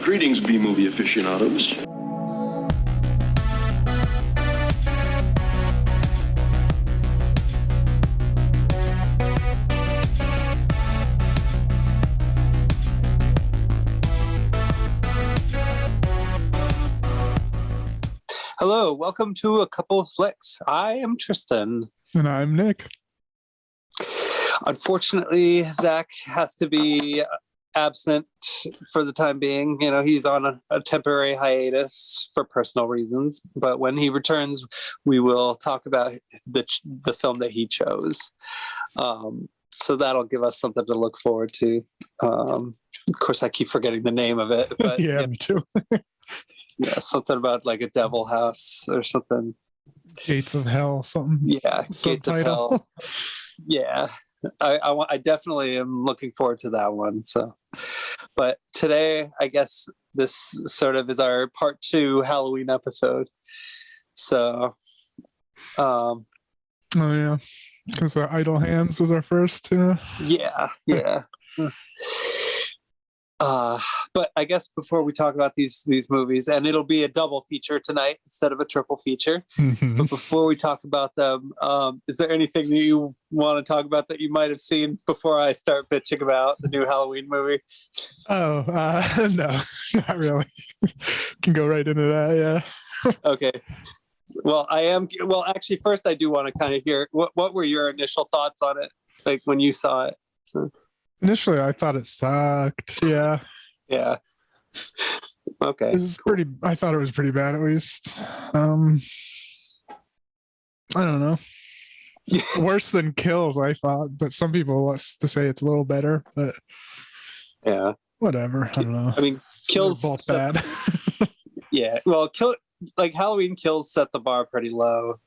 Greetings, B-movie aficionados. Hello, welcome to A Couple of Flicks. I am Tristan. And I'm Nick. Unfortunately, Zach has to be absent for the time being. You know, he's on a temporary hiatus for personal reasons. But when he returns, we will talk about the film that he chose. So that'll give us something to look forward to. Of course, I keep forgetting the name of it. But Yeah, me too. Yeah, something about like a devil house or something. Gates of Hell, something. Yeah, Gates of Hell. Yeah, I definitely am looking forward to that one. So, but today, I guess this sort of is our part 2 Halloween episode. So, Oh yeah, because the Idle Hands was our first. Yeah. But I guess before we talk about these movies, and it'll be a double feature tonight instead of a triple feature. Mm-hmm. But before we talk about them, is there anything that you want to talk about that you might have seen before I start bitching about the new Halloween movie? Oh, no, not really. Can go right into that. Yeah. Okay. Well, actually, first I do want to kind of hear what were your initial thoughts on it, like when you saw it. So. Initially, I thought it sucked. Yeah. Yeah. Okay. It was pretty. I thought it was pretty bad, at least. I don't know. Worse than Kills, I thought, but some people want to say it's a little better. But yeah, whatever. I don't know. I mean, Kills They're both bad. Yeah. Well, Halloween Kills set the bar pretty low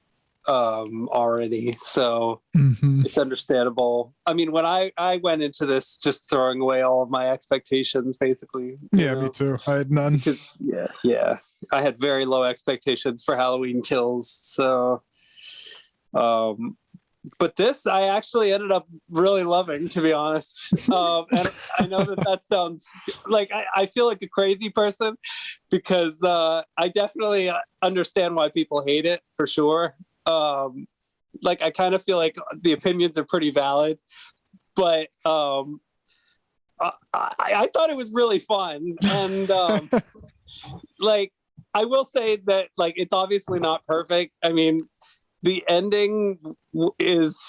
already, so it's understandable. I mean, when I went into this just throwing away all of my expectations, basically. Yeah, me too. I had none. Because I had very low expectations for Halloween Kills. So, but this I actually ended up really loving, to be honest. And I know that sounds like I feel like a crazy person because I definitely understand why people hate it for sure. Like I kind of feel like the opinions are pretty valid, but I thought it was really fun, and like I will say that like it's obviously not perfect. I mean, the ending is.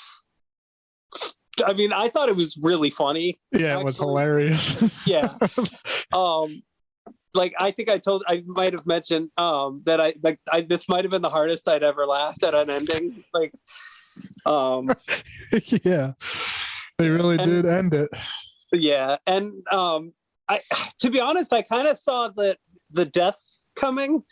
I mean, I thought it was really funny. Yeah, it was hilarious. Yeah. Like I think I might have mentioned that this might have been the hardest I'd ever laughed at an ending. Like, yeah, they really did end it. Yeah, and to be honest, I kind of saw the death coming.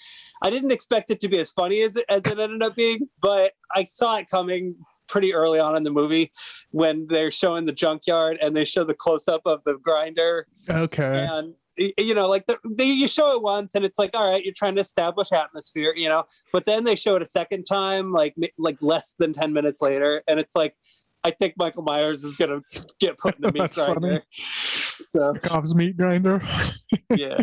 I didn't expect it to be as funny as it ended up being, but I saw it coming pretty early on in the movie when they're showing the junkyard and they show the close up of the grinder. Okay. And you know, like you show it once and it's like, all right, you're trying to establish atmosphere, you know, but then they show it a second time, like less than 10 minutes later. And it's like, I think Michael Myers is going to get put in the meat grinder. So, Cobb's meat grinder. Yeah.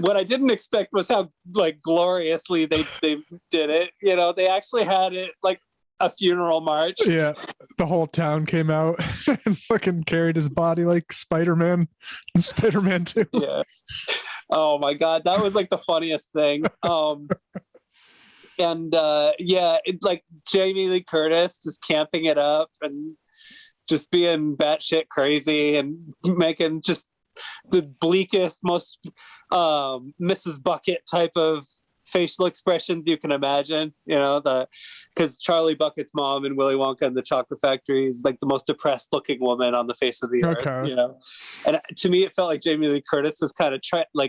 What I didn't expect was how like gloriously they did it. You know, they actually had it like a funeral march. Yeah, the whole town came out and fucking carried his body like Spider-Man and Spider-Man 2. Yeah. Oh my god, that was like the funniest thing. And it's like Jamie Lee Curtis just camping it up and just being batshit crazy and making just the bleakest, most Mrs. Bucket type of facial expressions you can imagine, you know, because Charlie Bucket's mom in Willy Wonka and the Chocolate Factory is like the most depressed looking woman on the face of the earth, you know. And to me, it felt like Jamie Lee Curtis was kind of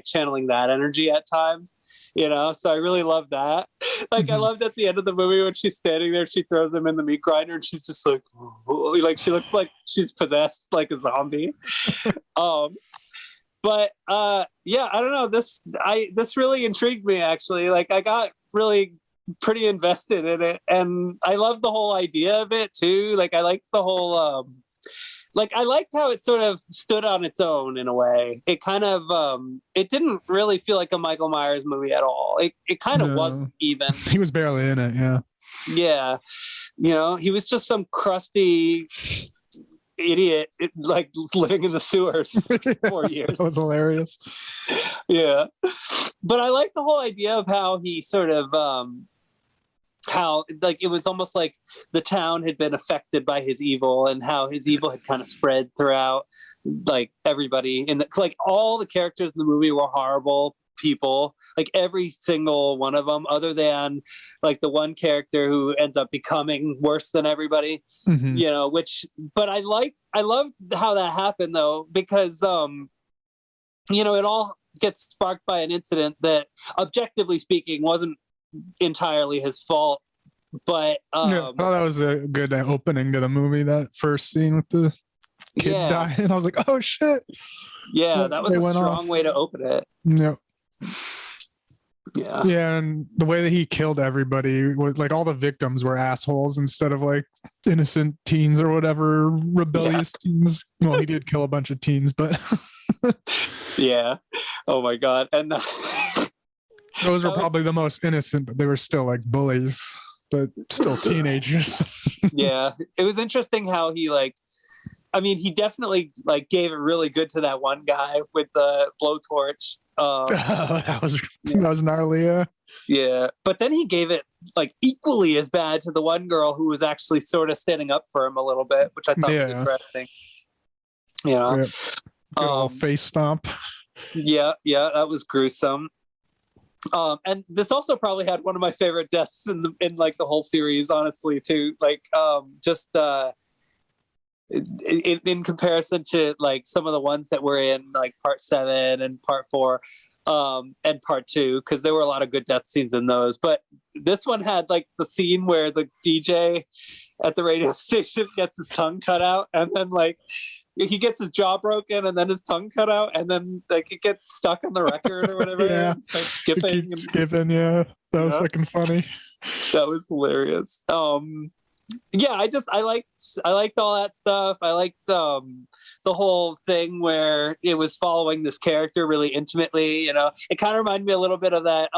channeling that energy at times, you know. So I really loved that. Like I loved at the end of the movie when she's standing there, she throws him in the meat grinder and she's just like she looks like she's possessed like a zombie. But yeah, I don't know. This really intrigued me actually. Like I got really pretty invested in it, and I love the whole idea of it too. Like I like the whole like I liked how it sort of stood on its own in a way. It kind of it didn't really feel like a Michael Myers movie at all. It kind of No. wasn't even. He was barely in it. Yeah. Yeah, you know, he was just some crusty idiot, like living in the sewers for 4 years. That was hilarious. Yeah, but I like the whole idea of how he sort of how like it was almost like the town had been affected by his evil, and how his evil had kind of spread throughout like everybody, and like all the characters in the movie were horrible people, like every single one of them, other than like the one character who ends up becoming worse than everybody. Mhm. You know, which, but I loved how that happened though, because you know, it all gets sparked by an incident that objectively speaking wasn't entirely his fault, but Yeah, I thought that was a good opening to the movie. That first scene with the kid yeah, dying, I was like, "Oh shit!" yeah, that was They a went strong off. way to open it. Yeah, Yeah, yeah, and the way that he killed everybody was like all the victims were assholes instead of like innocent teens or whatever, rebellious teens. Well, he did kill a bunch of teens, but yeah. Oh my god, and those were that was, probably the most innocent, but they were still like bullies, but still teenagers. yeah, it was interesting how he like, I mean, he definitely like gave it really good to that one guy with the blowtorch. that was gnarly. Yeah. Yeah, but then he gave it like equally as bad to the one girl who was actually sort of standing up for him a little bit, which I thought was interesting. You know, Yeah. Good old face stomp. yeah, that was gruesome. And this also probably had one of my favorite deaths in like the whole series, honestly, too. Like, just in comparison to like some of the ones that were in like part 7 and part 4, and part 2, because there were a lot of good death scenes in those. But this one had like the scene where the DJ at the radio station gets his tongue cut out, and then like he gets his jaw broken, and then his tongue cut out, and then like it gets stuck on the record or whatever. Yeah, and starts skipping. Skipping. Yeah, that was fucking funny. That was hilarious. Yeah, I liked all that stuff. I liked the whole thing where it was following this character really intimately. You know, it kind of reminded me a little bit of that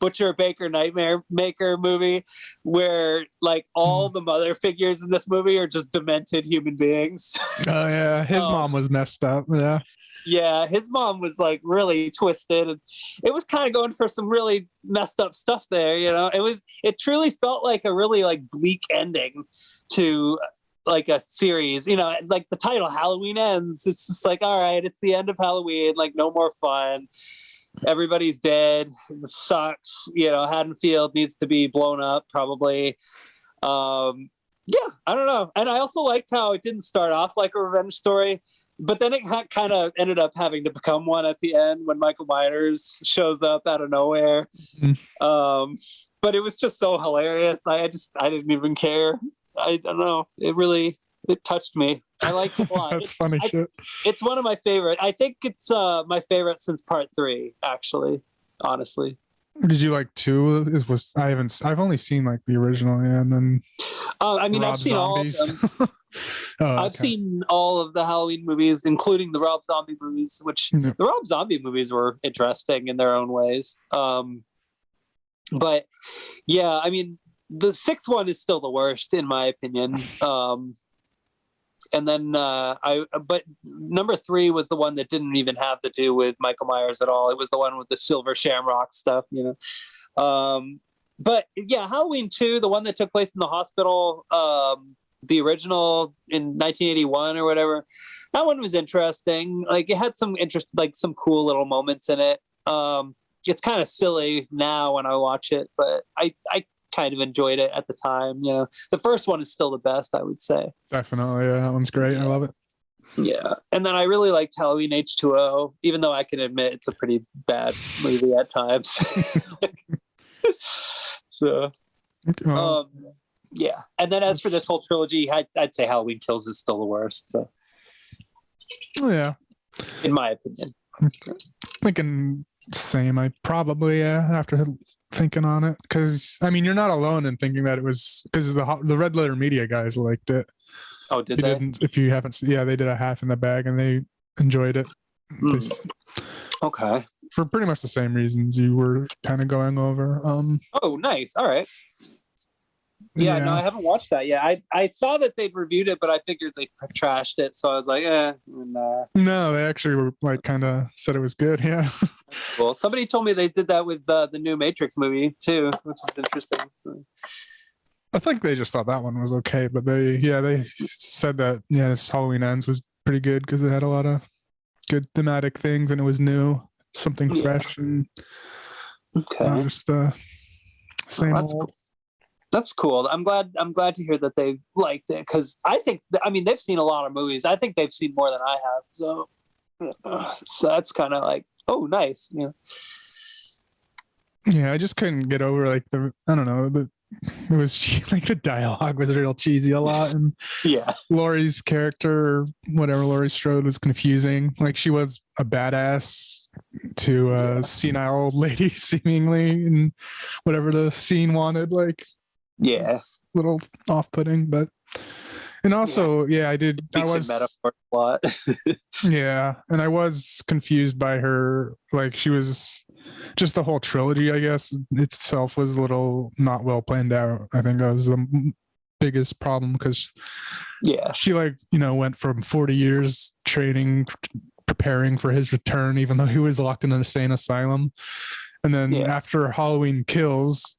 Butcher Baker Nightmare Maker movie, where like all the mother figures in this movie are just demented human beings. Oh yeah, his mom was messed up. Yeah. Yeah, his mom was like really twisted, and it was kind of going for some really messed up stuff there. You know, it truly felt like a really like bleak ending to like a series. You know, like the title Halloween Ends. It's just like, all right, it's the end of Halloween. Like no more fun. Everybody's dead. It sucks. You know, Haddonfield needs to be blown up probably. Yeah, I don't know. And I also liked how it didn't start off like a revenge story. But then it kind of ended up having to become one at the end when Michael Myers shows up out of nowhere. Mm-hmm. But it was just so hilarious. I didn't even care. I don't know. It touched me. I liked it a lot. That's funny shit. It's one of my favorite. I think it's my favorite since part 3, actually, honestly. Did you like 2? I've only seen like the original, yeah, and then I mean, Rob I've seen Zombies. all of them. I've seen all of the Halloween movies, including the Rob Zombie movies, which the Rob Zombie movies were interesting in their own ways. But yeah, I mean, the 6th one is still the worst in my opinion. And then but number 3 was the one that didn't even have to do with Michael Myers at all. It was the one with the silver shamrock stuff, you know. But yeah, Halloween 2, the one that took place in the hospital, the original in 1981 or whatever, that one was interesting. Like it had some interest, like some cool little moments in it. It's kind of silly now when I watch it, but I kind of enjoyed it at the time. You know, the first one is still the best, I would say. Definitely, yeah, that one's great. I love it. Yeah, and then I really liked Halloween H2O, even though I can admit it's a pretty bad movie at times. So, yeah. And then as for this whole trilogy, I'd say Halloween Kills is still the worst. So, yeah, in my opinion, I'm thinking same. I probably after thinking on it, because I mean you're not alone in thinking that it was because the Red Letter Media guys liked it. Oh, did They they? didn't. If you haven't, yeah, they did a half in the bag, and they enjoyed it. Okay. For pretty much the same reasons you were kind of going over. Oh, nice. All right. Yeah, no, I haven't watched that yet. I saw that they'd reviewed it, but I figured they trashed it, so I was like, And, no, they actually were like kind of said it was good. Yeah. well, somebody told me they did that with the new Matrix movie too, which is interesting. So. I think they just thought that one was okay, but they said that this Halloween Ends was pretty good because it had a lot of good thematic things and it was new, something fresh, and not just same old. Cool. That's cool. I'm glad to hear that they liked it, because I think they've seen a lot of movies. I think they've seen more than I have. So that's kind of like, oh, nice. Yeah. Yeah, I just couldn't get over like it was like the dialogue was real cheesy a lot, and yeah, Laurie's character, whatever Laurie Strode, was confusing. Like she was a badass to a senile old lady, seemingly, and whatever the scene wanted. Like, yeah, a little off-putting, but and also, I did. I was metaphor a lot. yeah, and I was confused by her. Like she was. Just the whole trilogy, I guess, itself was a little not well planned out. I think that was the biggest problem because she went from 40 years training, preparing for his return, even though he was locked in an insane asylum. And then after Halloween Kills,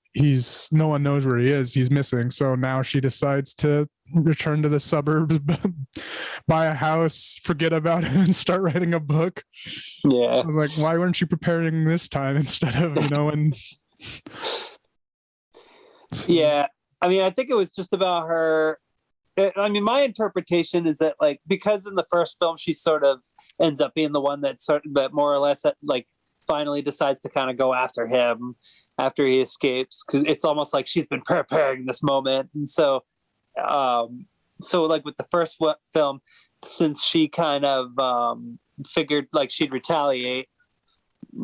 no one knows where he is. He's missing. So now she decides to return to the suburbs, buy a house, forget about him, and start writing a book. Yeah. I was like, why weren't you preparing this time instead of, and yeah. I think it was just about her. My interpretation is that, like, because in the first film she sort of ends up being the one that more or less like finally decides to kind of go after him after he escapes, because it's almost like she's been preparing this moment. And so like with the first film, since she kind of figured like she'd retaliate,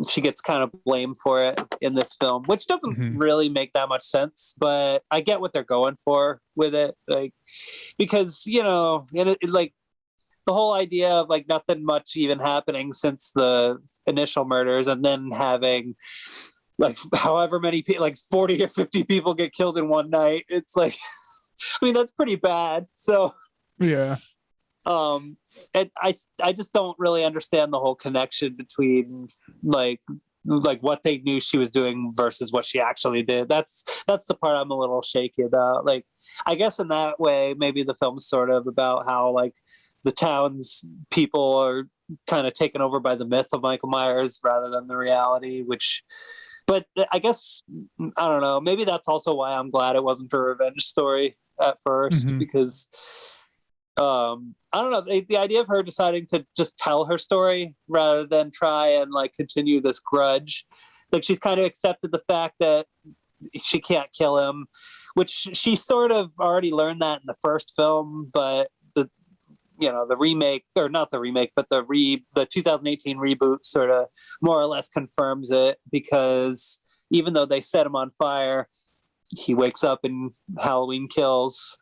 she gets kind of blamed for it in this film, which doesn't really make that much sense, but I get what they're going for with it, like, because like the whole idea of like nothing much even happening since the initial murders, and then having like however many people, like 40 or 50 people get killed in one night. It's like, that's pretty bad. So yeah. And I just don't really understand the whole connection between like what they knew she was doing versus what she actually did. That's the part I'm a little shaky about. Like, I guess in that way, maybe the film's sort of about how like the town's people are kind of taken over by the myth of Michael Myers rather than the reality, but I guess, I don't know, maybe that's also why I'm glad it wasn't a revenge story at first, because I don't know, the idea of her deciding to just tell her story rather than try and like continue this grudge, like she's kind of accepted the fact that she can't kill him, which she sort of already learned that in the first film, but the remake, or not the remake, but the 2018 reboot sort of more or less confirms it, because even though they set him on fire, he wakes up in Halloween Kills,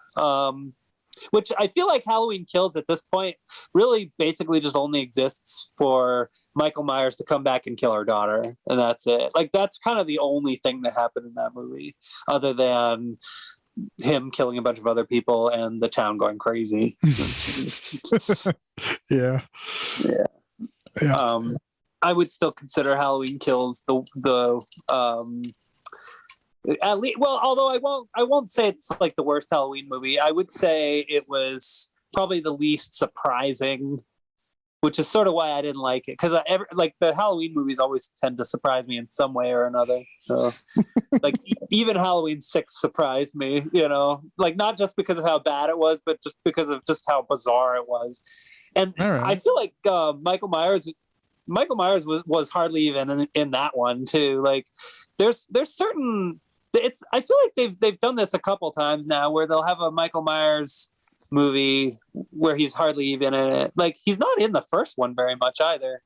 which I feel like Halloween Kills at this point really basically just only exists for Michael Myers to come back and kill her daughter, and that's it. Like, that's kind of the only thing that happened in that movie, other than him killing a bunch of other people and the town going crazy. yeah. I would still consider Halloween Kills the at least, well, although I won't say it's like the worst Halloween movie. I would say it was probably the least surprising, which is sort of why I didn't like it, because like the Halloween movies always tend to surprise me in some way or another. So like even Halloween 6 surprised me, like not just because of how bad it was, but just because of just how bizarre it was. And I feel like Michael Myers was hardly even in that one too. Like there's certain, I feel like they've done this a couple times now, where they'll have a Michael Myers movie where he's hardly even in it. Like, he's not in the first one very much either,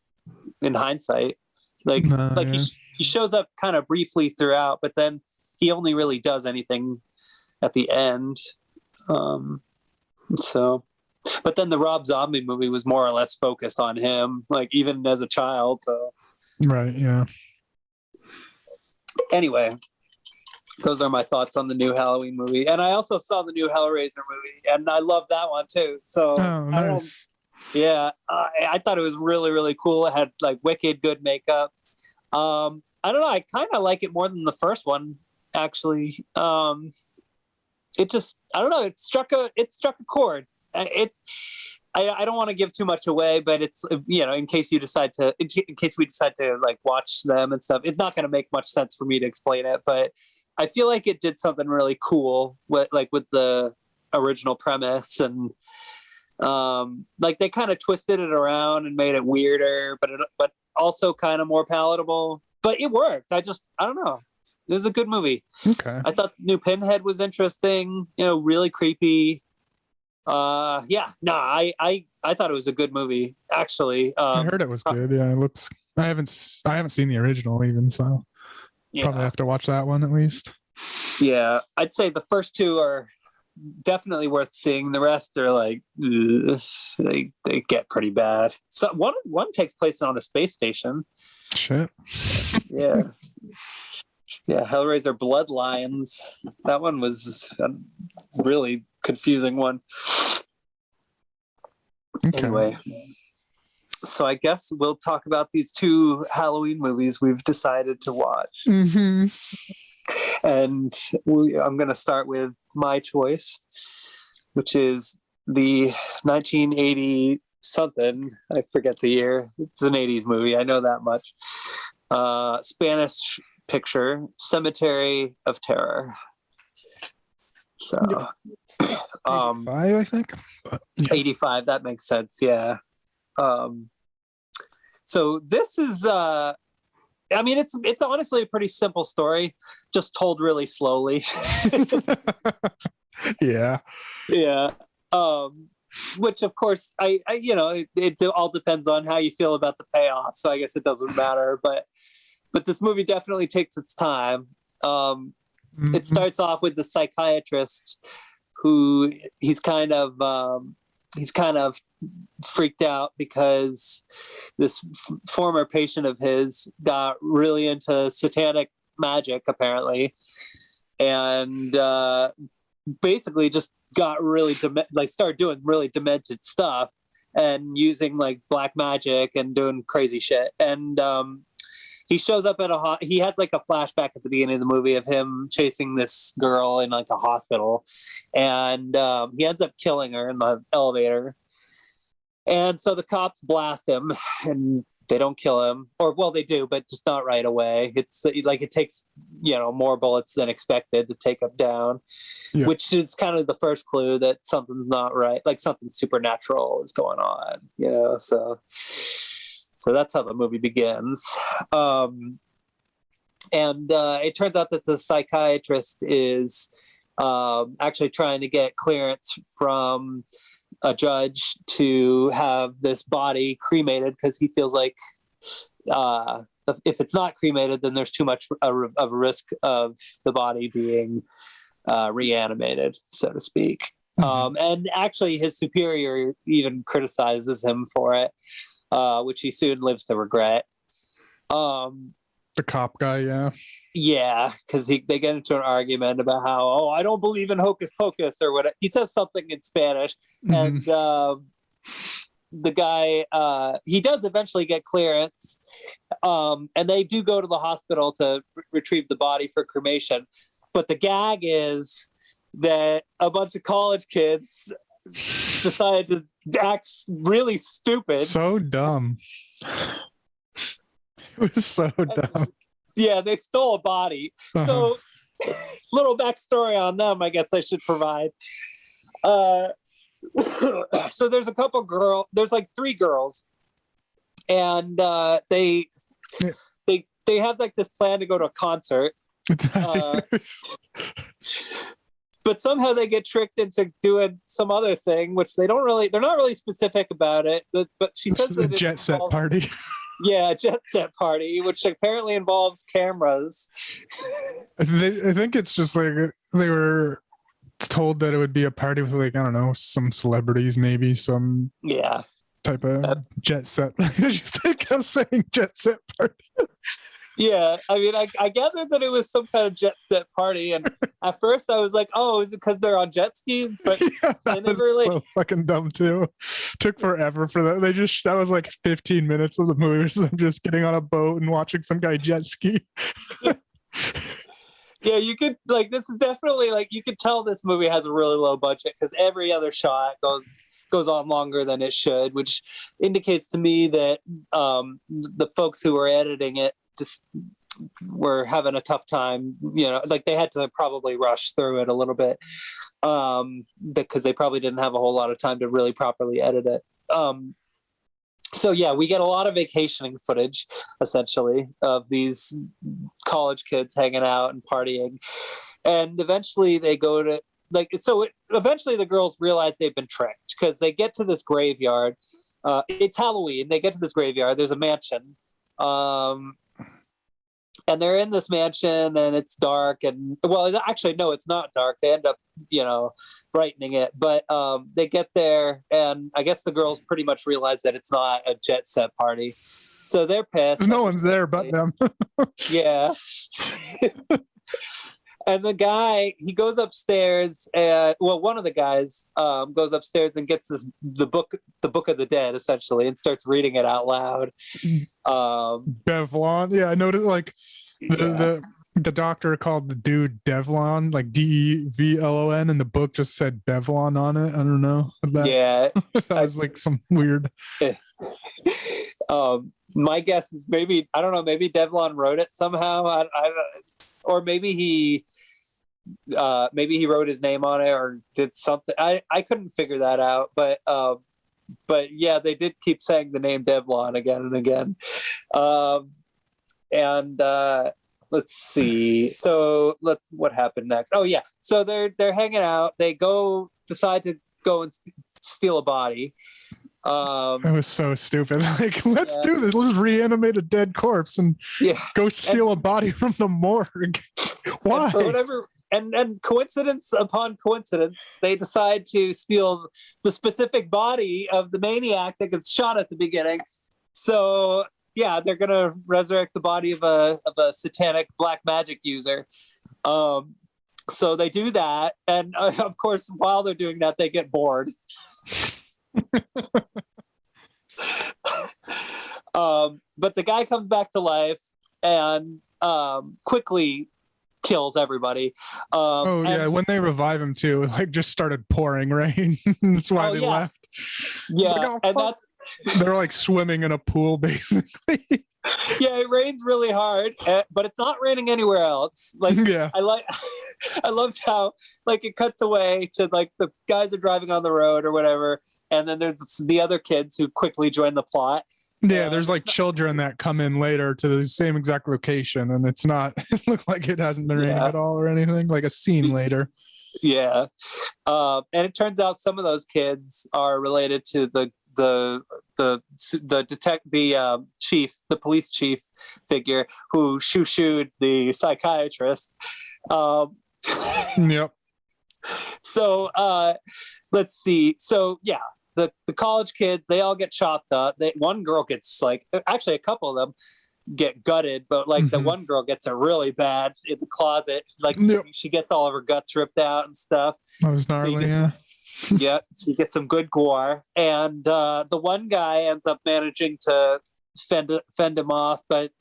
in hindsight. Like he shows up kind of briefly throughout, but then he only really does anything at the end. So, but then the Rob Zombie movie was more or less focused on him, like even as a child. So, Right. Yeah. anyway, those are my thoughts on the new Halloween movie. And I also saw the new Hellraiser movie, and I love that one too. So, Oh, nice. I thought it was really, really cool. It had like wicked good makeup. I don't know. I kind of like it more than the first one, actually. It just, I don't know. It struck a chord. I don't want to give too much away, but it's, in case we decide to like watch them and stuff, it's not going to make much sense for me to explain it, but I feel like it did something really cool with the original premise, and like they kind of twisted it around and made it weirder, but also kind of more palatable. But it worked. I don't know. It was a good movie. Okay. I thought the new Pinhead was interesting. Really creepy. I thought it was a good movie, actually. I heard it was good. Yeah, it looks. I haven't seen the original even, so probably have to watch that one at least. Yeah, I'd say the first two are definitely worth seeing. The rest are like, ugh, they get pretty bad. So one takes place on a space station. Shit. Yeah. Yeah, Hellraiser Bloodlines. That one was a really confusing one. Okay. Anyway, so I guess we'll talk about these two Halloween movies we've decided to watch. Mm-hmm. And I'm going to start with my choice, which is the 1980 something. I forget the year. It's an 80s movie. I know that much. Spanish picture, Cemetery of Terror. So, 85, I think. But, yeah. 85. That makes sense. Yeah. So this is. It's honestly a pretty simple story, just told really slowly. Yeah. Yeah. Which of course it all depends on how you feel about the payoff. So I guess it doesn't matter, but this movie definitely takes its time. It starts off with the psychiatrist who he's kind of freaked out because this former patient of his got really into satanic magic, apparently, and basically just got really started doing really demented stuff and using like black magic and doing crazy shit. And he shows up at he has like a flashback at the beginning of the movie of him chasing this girl in like a hospital, and he ends up killing her in the elevator. And so the cops blast him, and they don't kill him, or well, they do, but just not right away. It's like it takes more bullets than expected to take him down, Yeah. which is kind of the first clue that something's not right, like something supernatural is going on. So that's how the movie begins. And it turns out that the psychiatrist is actually trying to get clearance from a judge to have this body cremated because he feels like if it's not cremated, then there's too much of a risk of the body being reanimated, so to speak. Mm-hmm. And actually, his superior even criticizes him for it, which he soon lives to regret. The cop guy, yeah. Yeah, because they get into an argument about how, I don't believe in hocus pocus or whatever. He says something in Spanish, and the guy, he does eventually get clearance, and they do go to the hospital to retrieve the body for cremation. But the gag is that a bunch of college kids decided to act really stupid. So dumb. It was so dumb. Yeah, they stole a body. So, little backstory on them, I guess I should provide. So there's a couple there's like three girls, and they have like this plan to go to a concert. But somehow they get tricked into doing some other thing, which they're not really specific about it. But she says that it's a jet set party. Yeah, a jet set party, which apparently involves cameras. I think it's just like they were told that it would be a party with like, I don't know, some celebrities, maybe some Yeah. type of jet set. I just kept saying jet set party. Yeah, I mean, I gathered that it was some kind of jet set party, and at first I was like, "Oh, is it because they're on jet skis?" But Yeah, they that was never like. so fucking dumb too. Took forever for that. That was like 15 minutes of the movie, so I'm just getting on a boat and watching some guy jet ski. Yeah, you could like this is definitely like you could tell this movie has a really low budget because every other shot goes on longer than it should, which indicates to me that the folks who were editing it just were having a tough time. Like they had to probably rush through it a little bit because they probably didn't have a whole lot of time to really properly edit it. So yeah, we get a lot of vacationing footage, essentially, of these college kids hanging out and partying, and eventually they go to eventually the girls realize they've been tricked because they get to this graveyard. It's Halloween. They get to this graveyard. There's a mansion, and they're in this mansion, and it's dark. And well, actually, no, it's not dark. They end up, brightening it. But they get there, and I guess the girls pretty much realize that it's not a jet set party, so they're pissed. No one's there but them. Yeah. And the guy, he goes upstairs, and one of the guys goes upstairs and gets the book of the dead, essentially, and starts reading it out loud. Devlon, yeah, I noticed like the doctor called the dude Devlon, like Devlon, and the book just said Devlon on it. I don't know. Yeah, that was like some weird. My guess is maybe Devlon wrote it somehow. Or maybe he wrote his name on it or did something. I couldn't figure that out, but yeah, they did keep saying the name Devlon again and again. Let's see. So what happened next? Oh yeah, so they're hanging out. They decide to go and steal a body. It was so stupid. Like, let's do this. Let's reanimate a dead corpse and go steal a body from the morgue. Why? And for whatever, and coincidence upon coincidence, they decide to steal the specific body of the maniac that gets shot at the beginning. So yeah, they're gonna resurrect the body of a satanic black magic user. So they do that, and of course, while they're doing that, they get bored. But the guy comes back to life and quickly kills everybody. When they revive him too, it like just started pouring rain. That's why they left. Yeah, like, and that's they're like swimming in a pool basically. Yeah, it rains really hard, but it's not raining anywhere else. Like, I loved how like it cuts away to like the guys are driving on the road or whatever, and then there's the other kids who quickly join the plot. Yeah, there's like children that come in later to the same exact location, and it's not it looked like it hasn't been raining at all or anything. Like a scene later. Yeah, and it turns out some of those kids are related to the chief, the police chief figure who shooed the psychiatrist. Yep. So let's see. So yeah, the college kids, they all get chopped up. One girl gets actually a couple of them get gutted, but the one girl gets it really bad in the closet. She gets all of her guts ripped out and stuff. That was gnarly, yeah, so you get some good gore, and the one guy ends up managing to fend him off, but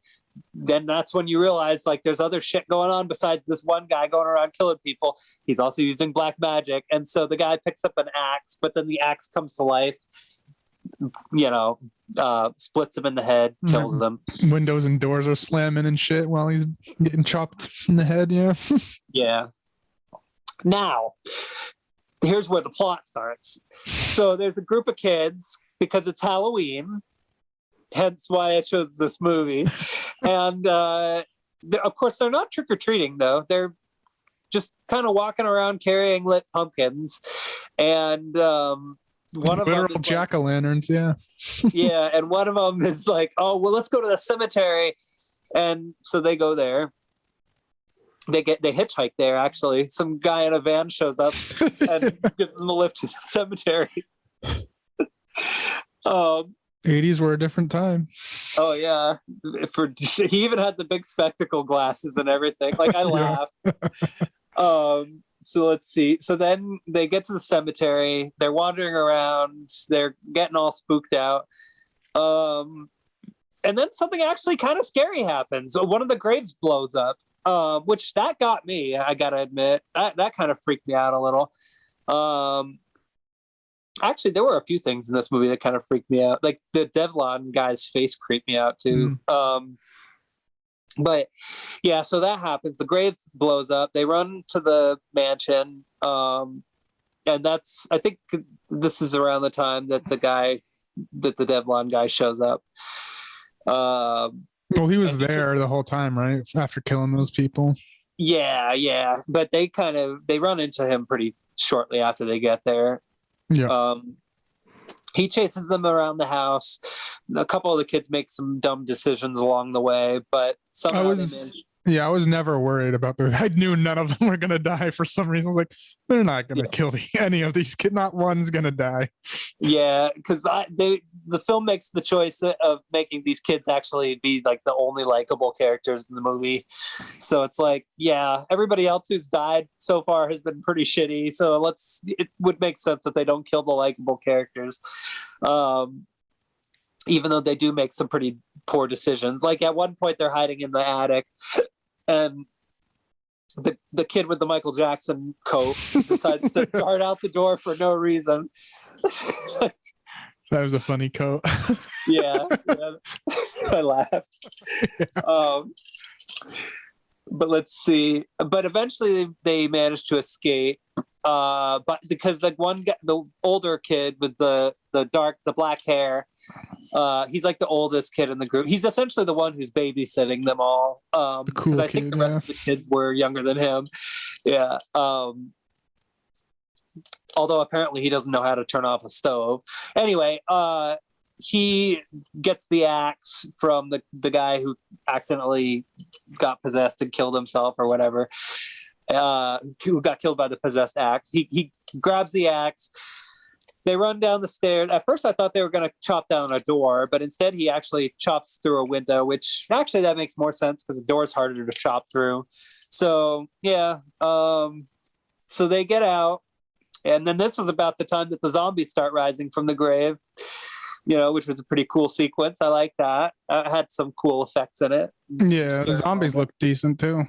then that's when you realize there's other shit going on besides this one guy going around killing people. He's also using black magic, and so the guy picks up an axe, but then the axe comes to life, splits him in the head, kills him. Windows and doors are slamming and shit while he's getting chopped in the head. Yeah. Now here's where the plot starts. So there's a group of kids, because it's Halloween, hence why I chose this movie. And of course, they're not trick-or-treating, though. They're just kind of walking around carrying lit pumpkins. And one of them is jack-o'-lanterns, yeah, and one of them is like, oh, well, let's go to the cemetery. And so they go there. they hitchhike there. Actually, some guy in a van shows up and gives them a lift to the cemetery. 80s were a different time. Oh yeah, he even had the big spectacle glasses and everything. Like I laughed. So let's see. So then they get to the cemetery. They're wandering around. They're getting all spooked out. And then something actually kind of scary happens. One of the graves blows up, which that got me. I gotta admit that kind of freaked me out a little. Actually, there were a few things in this movie that kind of freaked me out. Like the Devlon guy's face creeped me out too. But yeah, so that happens. The grave blows up. They run to the mansion. And I think this is around the time that the Devlon guy shows up. Well, he was there the whole time, right? After killing those people. Yeah. But they run into him pretty shortly after they get there. Yeah. He chases them around the house. A couple of the kids make some dumb decisions along the way, but somehow I was never worried about those. I knew none of them were gonna die for some reason. I was like, they're not gonna kill any of these kids. Not one's gonna die. Yeah, because the film makes the choice of making these kids actually be like the only likable characters in the movie. So it's like, yeah, everybody else who's died so far has been pretty shitty. So it would make sense that they don't kill the likable characters. Even though they do make some pretty poor decisions. Like at one point they're hiding in the attic and the kid with the Michael Jackson coat decides to dart out the door for no reason. That was a funny coat. yeah. I laughed. Yeah. But let's see. But eventually they managed to escape. But because the one guy, the older kid with the black hair, he's like the oldest kid in the group. He's essentially the one who's babysitting them all. Because I think the rest of the kids were younger than him. Yeah. Although apparently he doesn't know how to turn off a stove. Anyway, he gets the axe from the guy who accidentally got possessed and killed himself or whatever. Who got killed by the possessed axe. He grabs the axe. They run down the stairs. At first I thought they were going to chop down a door, but instead he actually chops through a window, which actually that makes more sense because the door is harder to chop through. So yeah. So they get out, and then this is about the time that the zombies start rising from the grave, which was a pretty cool sequence. I like that. It had some cool effects in it. Yeah, the zombies look decent too.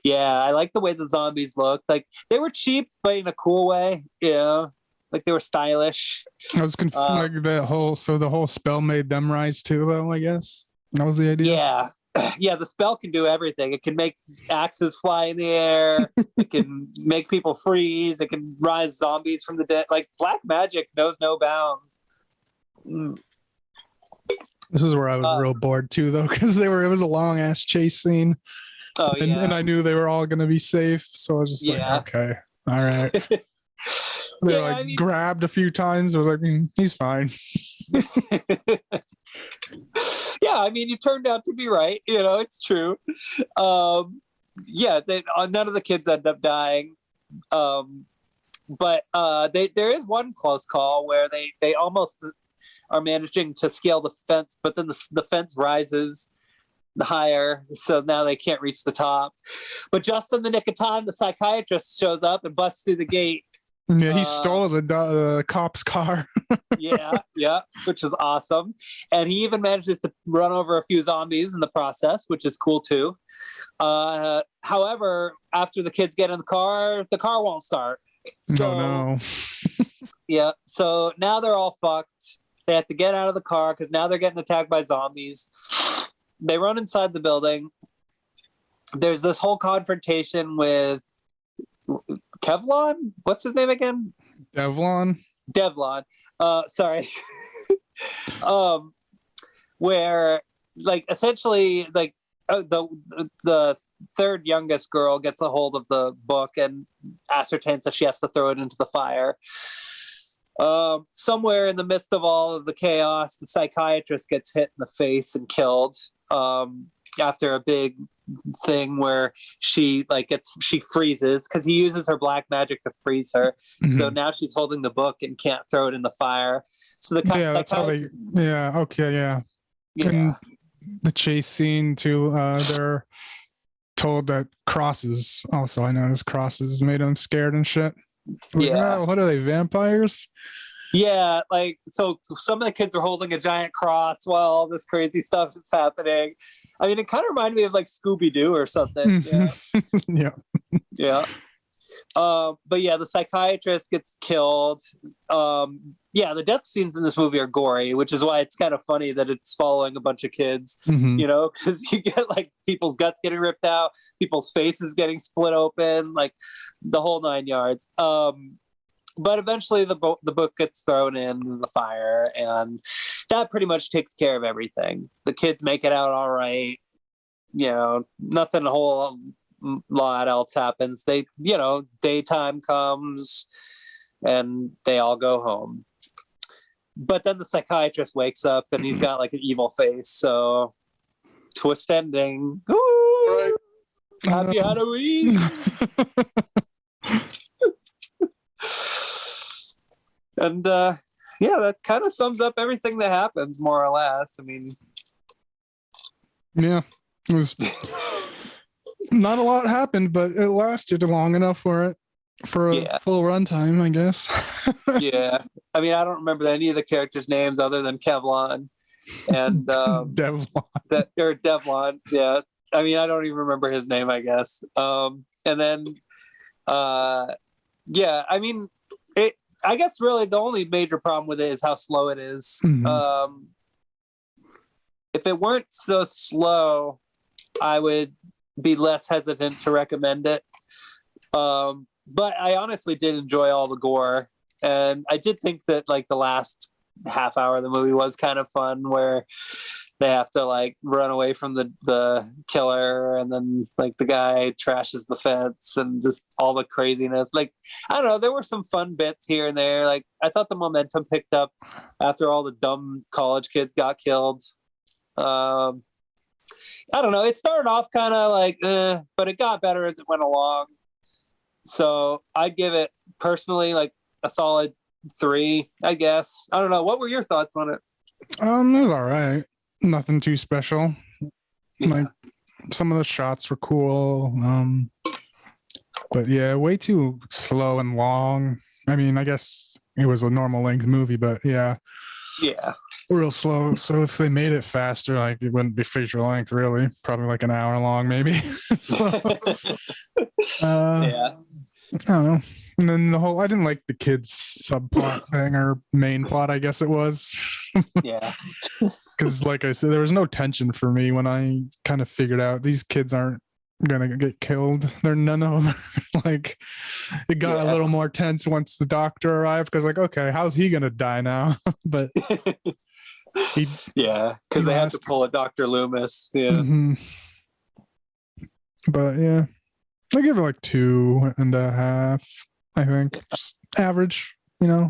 Yeah, I like the way the zombies looked. Like they were cheap, but in a cool way. Yeah, like they were stylish. I was like the whole spell made them rise too, though. I guess that was the idea. Yeah. The spell can do everything. It can make axes fly in the air. It can make people freeze. It can rise zombies from the dead. Like black magic knows no bounds. This is where I was real bored too, though, because it was a long ass chase scene. Oh, yeah. And I knew they were all going to be safe. So I was just like, okay, all right. They were grabbed a few times. I was like, he's fine. Yeah, I mean, you turned out to be right. It's true. None of the kids end up dying. But there is one close call where they almost are managing to scale the fence, but then the fence rises higher, so now they can't reach the top. But just in the nick of time, the psychiatrist shows up and busts through the gate. Yeah, he stole the cop's car. yeah, which is awesome. And he even manages to run over a few zombies in the process, which is cool too. However, after the kids get in the car won't start. So, no. Yeah, so now they're all fucked. They have to get out of the car because now they're getting attacked by zombies. They run inside the building. There's this whole confrontation with Kevlon. What's his name again? Devlon. Sorry. Where essentially the third youngest girl gets a hold of the book and ascertains that she has to throw it into the fire. Somewhere in the midst of all of the chaos, the psychiatrist gets hit in the face and killed. after a big thing where she freezes because he uses her black magic to freeze her. So now she's holding the book and can't throw it in the fire. So that's how they. Yeah. Okay. Yeah. And the chase scene too. They're told that crosses. Also, I noticed crosses made them scared and shit. Like, oh, what are they, vampires? Yeah, like, so some of the kids are holding a giant cross while all this crazy stuff is happening. I mean, it kind of reminded me of like Scooby-Doo or something. Yeah. Yeah. But yeah, the psychiatrist gets killed. The death scenes in this movie are gory, which is why it's kind of funny that it's following a bunch of kids, because you get like people's guts getting ripped out, people's faces getting split open, like the whole 9 yards. But eventually the book gets thrown in the fire, and that pretty much takes care of everything. The kids make it out all right. Nothing a whole lot else happens. They, daytime comes and they all go home. But then the psychiatrist wakes up and he's got like an evil face. So twist ending. Ooh, happy Halloween. And that kind of sums up everything that happens, more or less. I mean, yeah, it was not a lot happened, but it lasted long enough for a full runtime, I guess. Yeah, I mean, I don't remember any of the characters' names other than Kevlon and Devlon. Yeah, I mean, I don't even remember his name, I guess. And then, I mean, I guess really the only major problem with it is how slow it is. If it weren't so slow, I would be less hesitant to recommend it. But I honestly did enjoy all the gore. And I did think that like the last half hour of the movie was kind of fun, where they have to like run away from the killer, and then like the guy trashes the fence and just all the craziness. Like, I don't know, there were some fun bits here and there. Like, I thought the momentum picked up after all the dumb college kids got killed. I don't know, it started off kind of like but it got better as it went along. So I'd give it personally like a solid 3, I guess. I don't know, what were your thoughts on it? It was all right. Nothing too special. Like, some of the shots were cool, but yeah, way too slow and long. I mean, I guess it was a normal length movie, but yeah, real slow. So if they made it faster, like, it wouldn't be feature length, really. Probably like an hour long, maybe. I don't know. And then I didn't like the kids subplot thing, or main plot, I guess it was. Yeah. Because like I said, there was no tension for me when I kind of figured out these kids aren't gonna get killed. None of them like, it got a little more tense once the doctor arrived, because like, okay, how's he gonna die now? But because they had to pull a Dr. Loomis. But yeah, I give it like 2.5, I think. Just average, Yeah,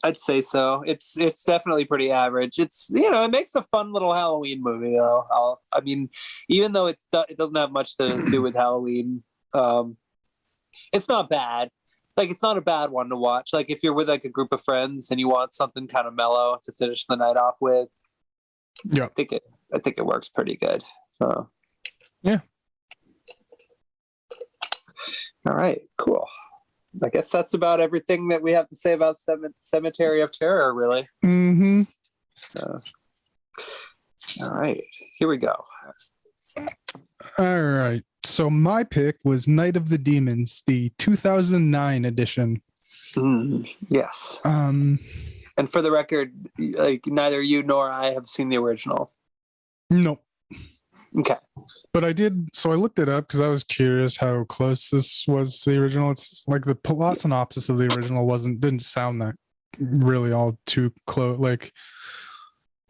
I'd say so. It's definitely pretty average. It's, it makes a fun little Halloween movie, though. I mean, even though it doesn't have much to do with Halloween, it's not bad. Like, it's not a bad one to watch. Like, if you're with like a group of friends and you want something kind of mellow to finish the night off with, I think it works pretty good. So yeah. All right, cool. I guess that's about everything that we have to say about Cemetery of Terror, really. All right, here we go. All right. So my pick was Night of the Demons, the 2009 edition. Yes. And for the record, like, neither you nor I have seen the original. No. Okay. But I did, so I looked it up because I was curious how close this was to the original. It's like the plot synopsis of the original didn't sound that really all too close. Like,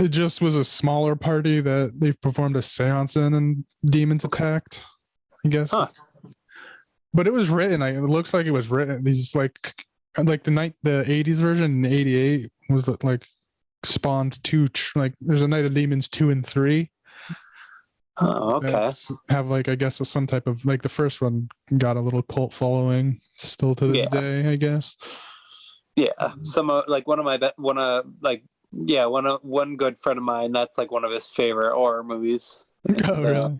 it just was a smaller party that they performed a seance in, and demons attacked, I guess. But it was written, it looks like it was written, these like the 80s version in 88 was like spawned 2, like there's a Night of Demons 2 and 3. Oh, okay. that have like, I guess, some type of, like, the first one got a little cult following still to this day, I guess. Yeah, some like one good friend of mine, that's like one of his favorite horror movies. Oh, really?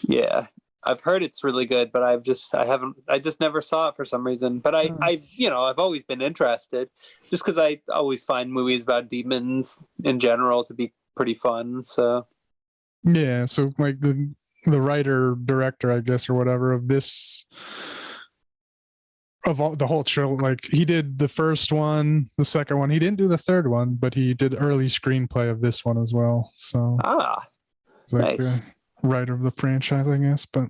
Yeah, I've heard it's really good, but I just never saw it for some reason. But I've always been interested, just because I always find movies about demons in general to be pretty fun. So Yeah, so like the writer director, I guess, or whatever, of this, of all the whole trilogy, like, he did the first one, the second one. He didn't do the third one, but he did early screenplay of this one as well. So it's like nice. the writer of the franchise, I guess. But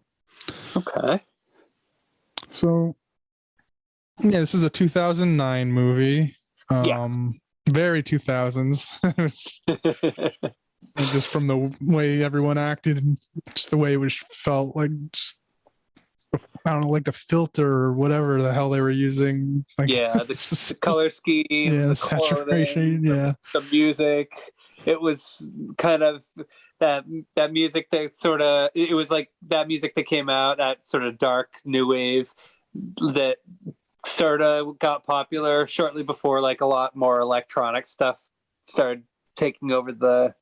Okay. so yeah, this is a 2009 movie. Yes. Very 2000s. And just from the way everyone acted and just the way it was felt, like, just, I don't know, like the filter or whatever the hell they were using. Like, the color scheme, yeah, the saturation, clothing, the music. It was kind of that music that sort of, it was like that music that came out, that sort of dark new wave that sort of got popular shortly before, like, a lot more electronic stuff started taking over the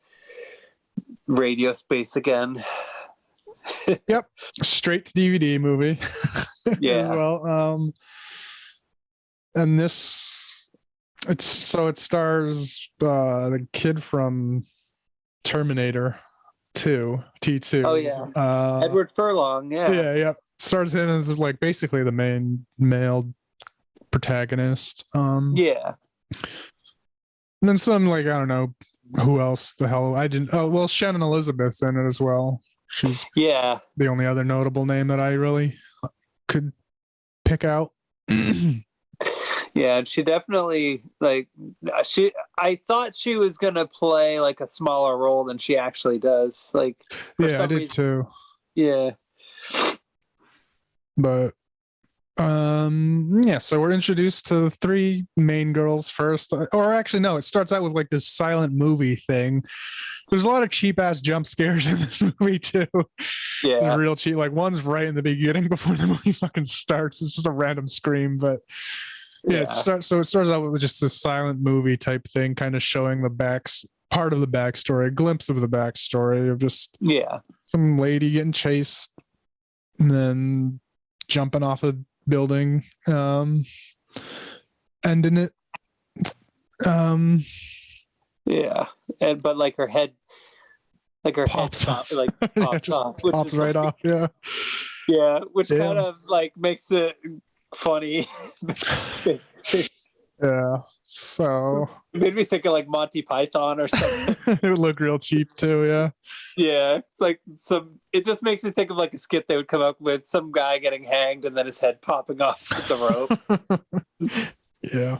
radio space again. Yep, straight to DVD movie. Yeah. Well, and this, it stars the kid from Terminator 2, T2. Oh yeah. Edward Furlong. Yeah. Yeah. Stars him as, like, basically the main male protagonist. Yeah. And then some, like, I don't know who else the hell I didn't. Oh, well, Shannon Elizabeth's in it as well. She's the only other notable name that I really could pick out. Yeah, and she definitely, like, I thought she was gonna play like a smaller role than she actually does. Like, yeah, I did too. Yeah. But yeah, so we're introduced to three main girls first. Or actually, no, it starts out with like this silent movie thing. There's a lot of cheap ass jump scares in this movie too. Yeah. Real cheap. Like, one's right in the beginning before the movie fucking starts. It's just a random scream, but yeah, it starts out with just this silent movie type thing, kind of showing part of the backstory, a glimpse of the backstory of just some lady getting chased and then jumping off a building, ending it. But like her head pops off. Like pops off. Pops right off, yeah. Yeah, which kind of like makes it funny. Yeah. So it made me think of like Monty Python or something. It would look real cheap too, yeah. Yeah. It's like it just makes me think of like a skit they would come up with, some guy getting hanged and then his head popping off the rope. Yeah.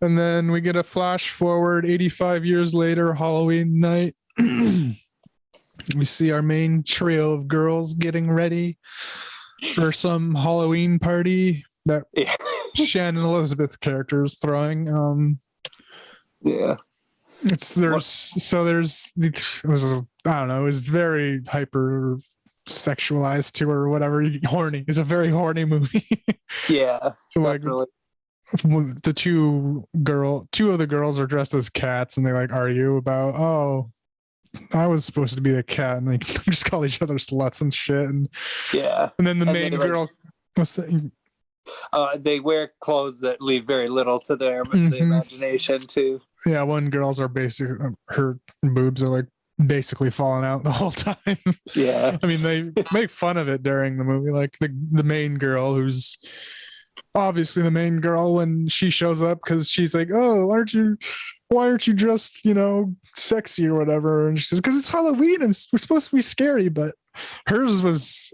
And then we get a flash forward 85 years later, Halloween night. We see our main trio of girls getting ready for some Halloween party that Shannon Elizabeth character is throwing. It was very hyper sexualized to her or whatever. Horny. It's a very horny movie. Yeah. So like the two of the girls are dressed as cats and they like argue about, oh, I was supposed to be the cat, and they just call each other sluts and shit. And then the main girl, they wear clothes that leave very little to their the imagination too. Yeah, one girl's are basically, her boobs are like basically falling out the whole time. Yeah. I mean, they make fun of it during the movie. Like the main girl, who's obviously the main girl, when she shows up, because she's like, oh, why aren't you dressed, sexy or whatever? And she says, because it's Halloween and we're supposed to be scary. But hers was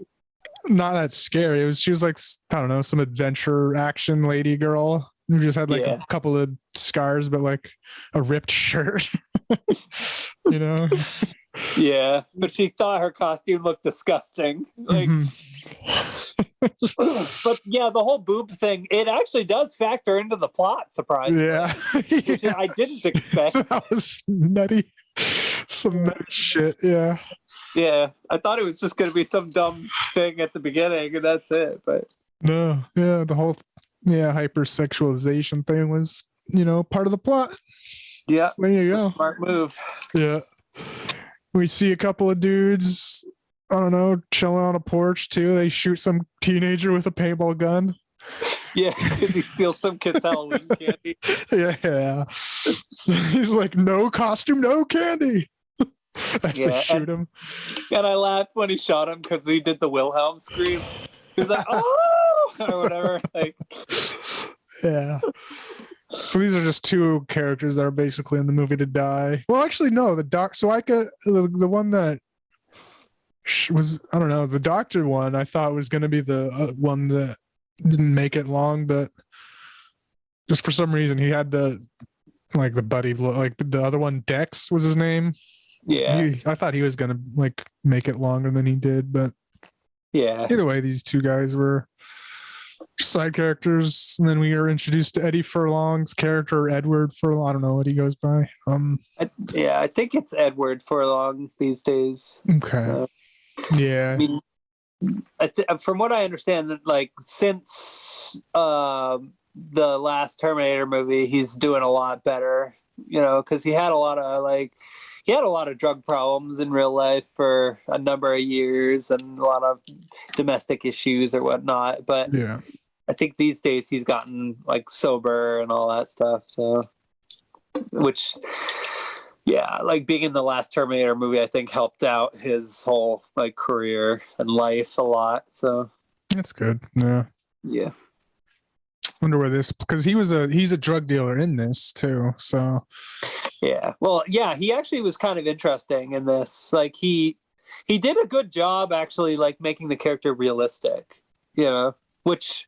not that scary. She was like, I don't know, some adventure action lady girl who just had like a couple of scars, but like a ripped shirt. Yeah, but she thought her costume looked disgusting. Like, but yeah, the whole boob thing, it actually does factor into the plot, surprisingly. Yeah. Which I didn't expect. That was nutty. Some nutty shit, yeah. Yeah, I thought it was just going to be some dumb thing at the beginning, and that's it. But No, yeah, the whole hypersexualization thing was, part of the plot. yeah, So there you it's a go. smart move. Yeah. We see a couple of dudes, I don't know, chilling on a porch too. They shoot some teenager with a paintball gun. Yeah, because he steals some kid's Halloween candy. Yeah. He's like, no costume, no candy. As they shoot him. And I laughed when he shot him because he did the Wilhelm scream. He was like, oh, or whatever. Like, yeah. So these are just two characters that are basically in the movie to die. Well, actually, no. The one that was, I don't know, the doctor one, I thought was going to be the one that didn't make it long, but just for some reason he had the buddy, like the other one, Dex was his name. yeah. I thought he was going to make it longer than he did, but yeah. Either way, these two guys were side characters, and then we are introduced to Eddie Furlong's character, Edward Furlong. I don't know what he goes by. I think it's Edward Furlong these days. Okay. Yeah. I mean, from what I understand, since the last Terminator movie, he's doing a lot better. Because he had a lot of drug problems in real life for a number of years and a lot of domestic issues or whatnot. But yeah, I think these days he's gotten sober and all that stuff. So, which, yeah, being in the last Terminator movie, I think helped out his whole career and life a lot. So that's good. Yeah. Yeah. Wonder where because he's a drug dealer in this too. So yeah, well, yeah, he actually was kind of interesting in this. He did a good job actually, making the character realistic. Which,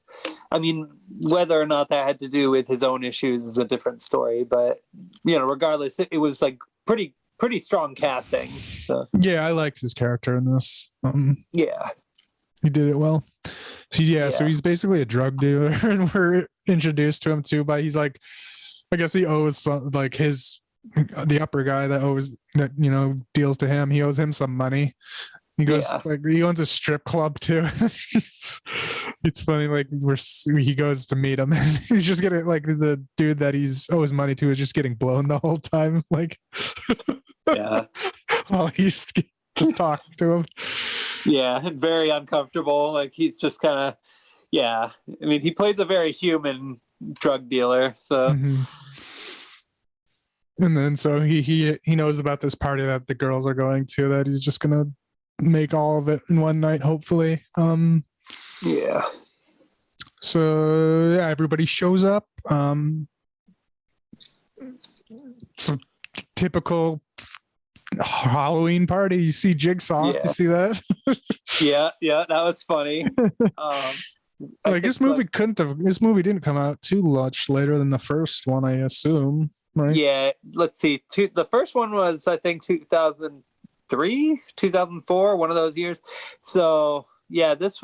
I mean, whether or not that had to do with his own issues is a different story. But regardless, it was pretty strong casting. So. Yeah, I liked his character in this. Yeah, he did it well. So he's basically a drug dealer, and we're introduced to him too. But he's I guess he owes some, the upper guy that deals to him. He owes him some money. He goes he owns a strip club too. It's funny. He goes to meet him, and he's just getting the dude that he's owes money to is just getting blown the whole time. Yeah, while he's just talking to him. Yeah, and very uncomfortable. He's just kind of, yeah. I mean, he plays a very human drug dealer. So, and then so he knows about this party that the girls are going to. That he's just gonna make all of it in one night, hopefully. Yeah. So yeah, everybody shows up. Some typical Halloween party. You see Jigsaw. Yeah. You see that? yeah, that was funny. This movie didn't come out too much later than the first one, I assume. Right? Yeah, let's see. The first one was, I think, 2003, 2004, one of those years. So yeah, this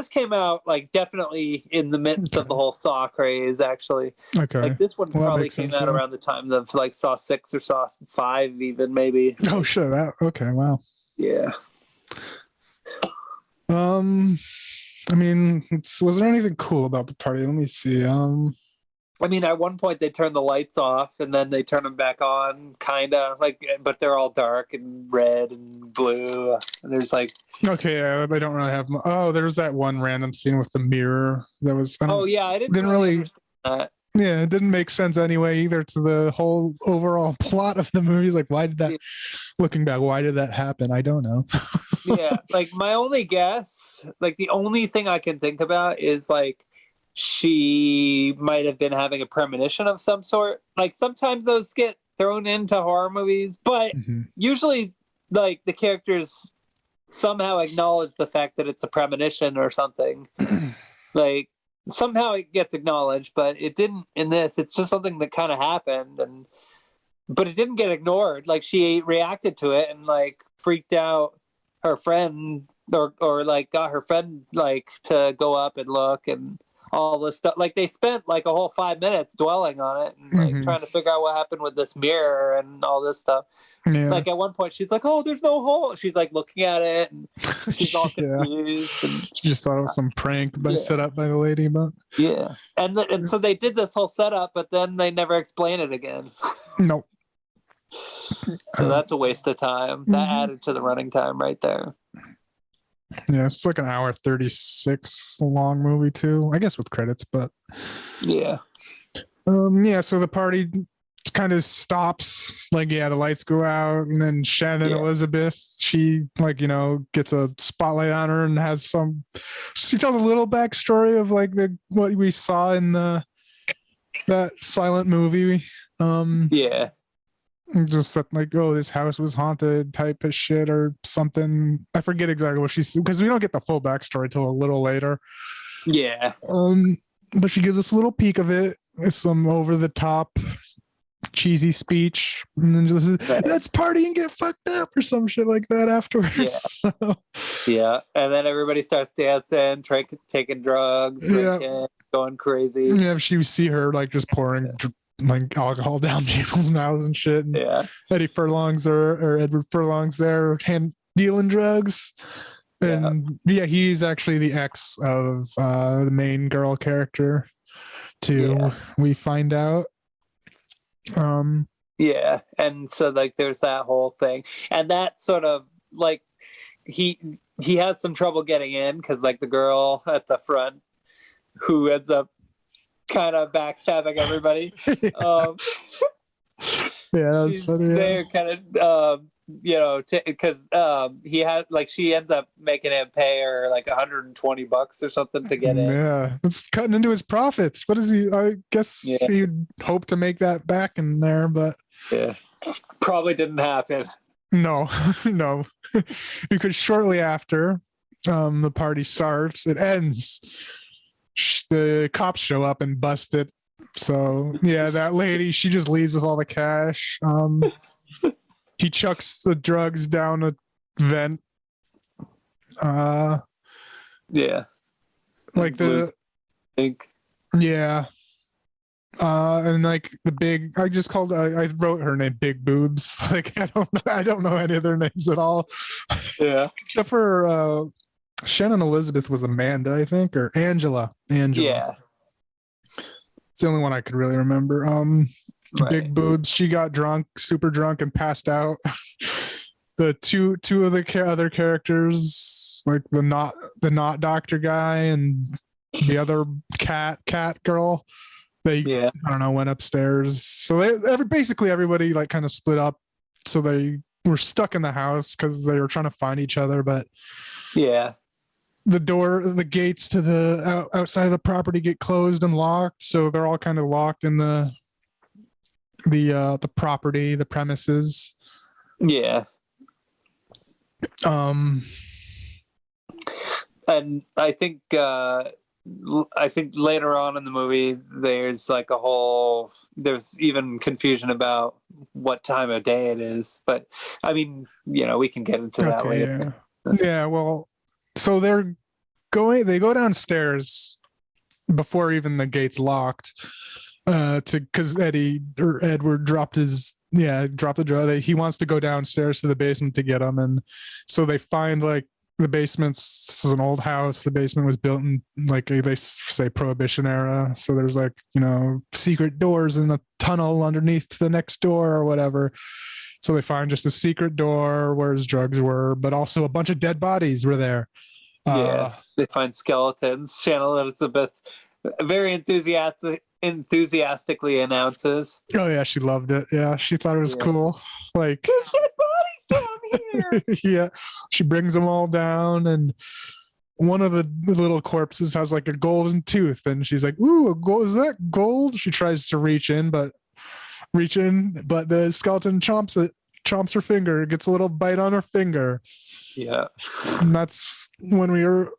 came out definitely in the midst of the whole Saw craze, actually. Okay. This one probably came out around the time of Saw 6 or Saw 5 even, maybe. Oh sure, okay, wow. Yeah. I mean, was there anything cool about the party? Let me see. I mean, at one point they turn the lights off and then they turn them back on, kind of but they're all dark and red and blue. And there's okay, they don't really have. Oh, there was that one random scene with the mirror that was. I didn't really understand that. Yeah, it didn't make sense anyway either to the whole overall plot of the movie. Why did that? Looking back, why did that happen? I don't know. Yeah, my only guess, the only thing I can think about is she might have been having a premonition of some sort. Sometimes those get thrown into horror movies, but usually the characters somehow acknowledge the fact that it's a premonition or something. Somehow it gets acknowledged, but it didn't in this. It's just something that kind of happened, but it didn't get ignored. She reacted to it and freaked out her friend or got her friend to go up and look, and all this stuff. Like they spent like a whole 5 minutes dwelling on it and like trying to figure out what happened with this mirror and all this stuff. Yeah. Like at one point she's like, "Oh, there's no hole." She's like looking at it and she's all Yeah. confused. And She just thought it was some prank set up by the lady, but yeah. And so they did this whole setup, but then they never explain it again. nope. So that's a waste of time. That added to the running time right there. Yeah, it's like an hour 36 long movie too. I guess with credits, but yeah. So the party kind of stops. Like, the lights go out, and then Shannon Elizabeth, she gets a spotlight on her and has she tells a little backstory of like what we saw in that silent movie. Just like, oh, this house was haunted type of shit or something. I forget exactly what she's, because we don't get the full backstory till a little later. Yeah. But she gives us a little peek of it. Some over the top cheesy speech, and then just let's party and get fucked up or some shit like that afterwards. Yeah. And then everybody starts dancing, taking drugs, drinking, going crazy. Yeah, you see her like just pouring like alcohol down people's mouths and shit. And Eddie Furlong's or Edward Furlong's there dealing drugs. And he's actually the ex of the main girl character too. We find out. And so like there's that whole thing, and that sort of like he has some trouble getting in because like the girl at the front who ends up kind of backstabbing everybody. That's she's funny. There kind of because he had like she ends up making him pay her like $120 or something to get in. Yeah, it's cutting into his profits. What is he? I guess he'd hope to make that back in there, but probably didn't happen. No, because shortly after the party starts, it ends. The cops show up and bust it. So that lady, she just leaves with all the cash. He chucks the drugs down a vent. Like the ink. And like the big, I wrote her name Big Boobs. Like I don't know any of their names at all. Except for Shannon Elizabeth was Amanda, I think, or Angela. Yeah. It's the only one I could really remember. Big Boobs. She got drunk, super drunk, and passed out. The two of the other characters, like the not doctor guy and the other cat girl, they I don't know, went upstairs. So basically everybody like kind of split up. So they were stuck in the house because they were trying to find each other. But the gates to the outside of the property get closed and locked, so they're all kind of locked in the property, the premises. And I think later on in the movie there's even confusion about what time of day it is, but I mean, we can get into that later. Well, so they go downstairs before even the gate's locked, because Edward dropped the drug. He wants to go downstairs to the basement to get them, and so they find like the basement's, this is an old house. The basement was built in like they say Prohibition era, so there's like secret doors in the tunnel underneath the next door or whatever. So they find just a secret door where his drugs were, but also a bunch of dead bodies were there. They find skeletons. Shannon Elizabeth very enthusiastically announces. Oh yeah, she loved it. Yeah, she thought it was cool. Like, there's dead bodies down here. She brings them all down, and one of the little corpses has like a golden tooth, and she's like, "Ooh, is that gold?" She tries to reach in, but the skeleton chomps her finger, gets a little bite on her finger. And that's when we were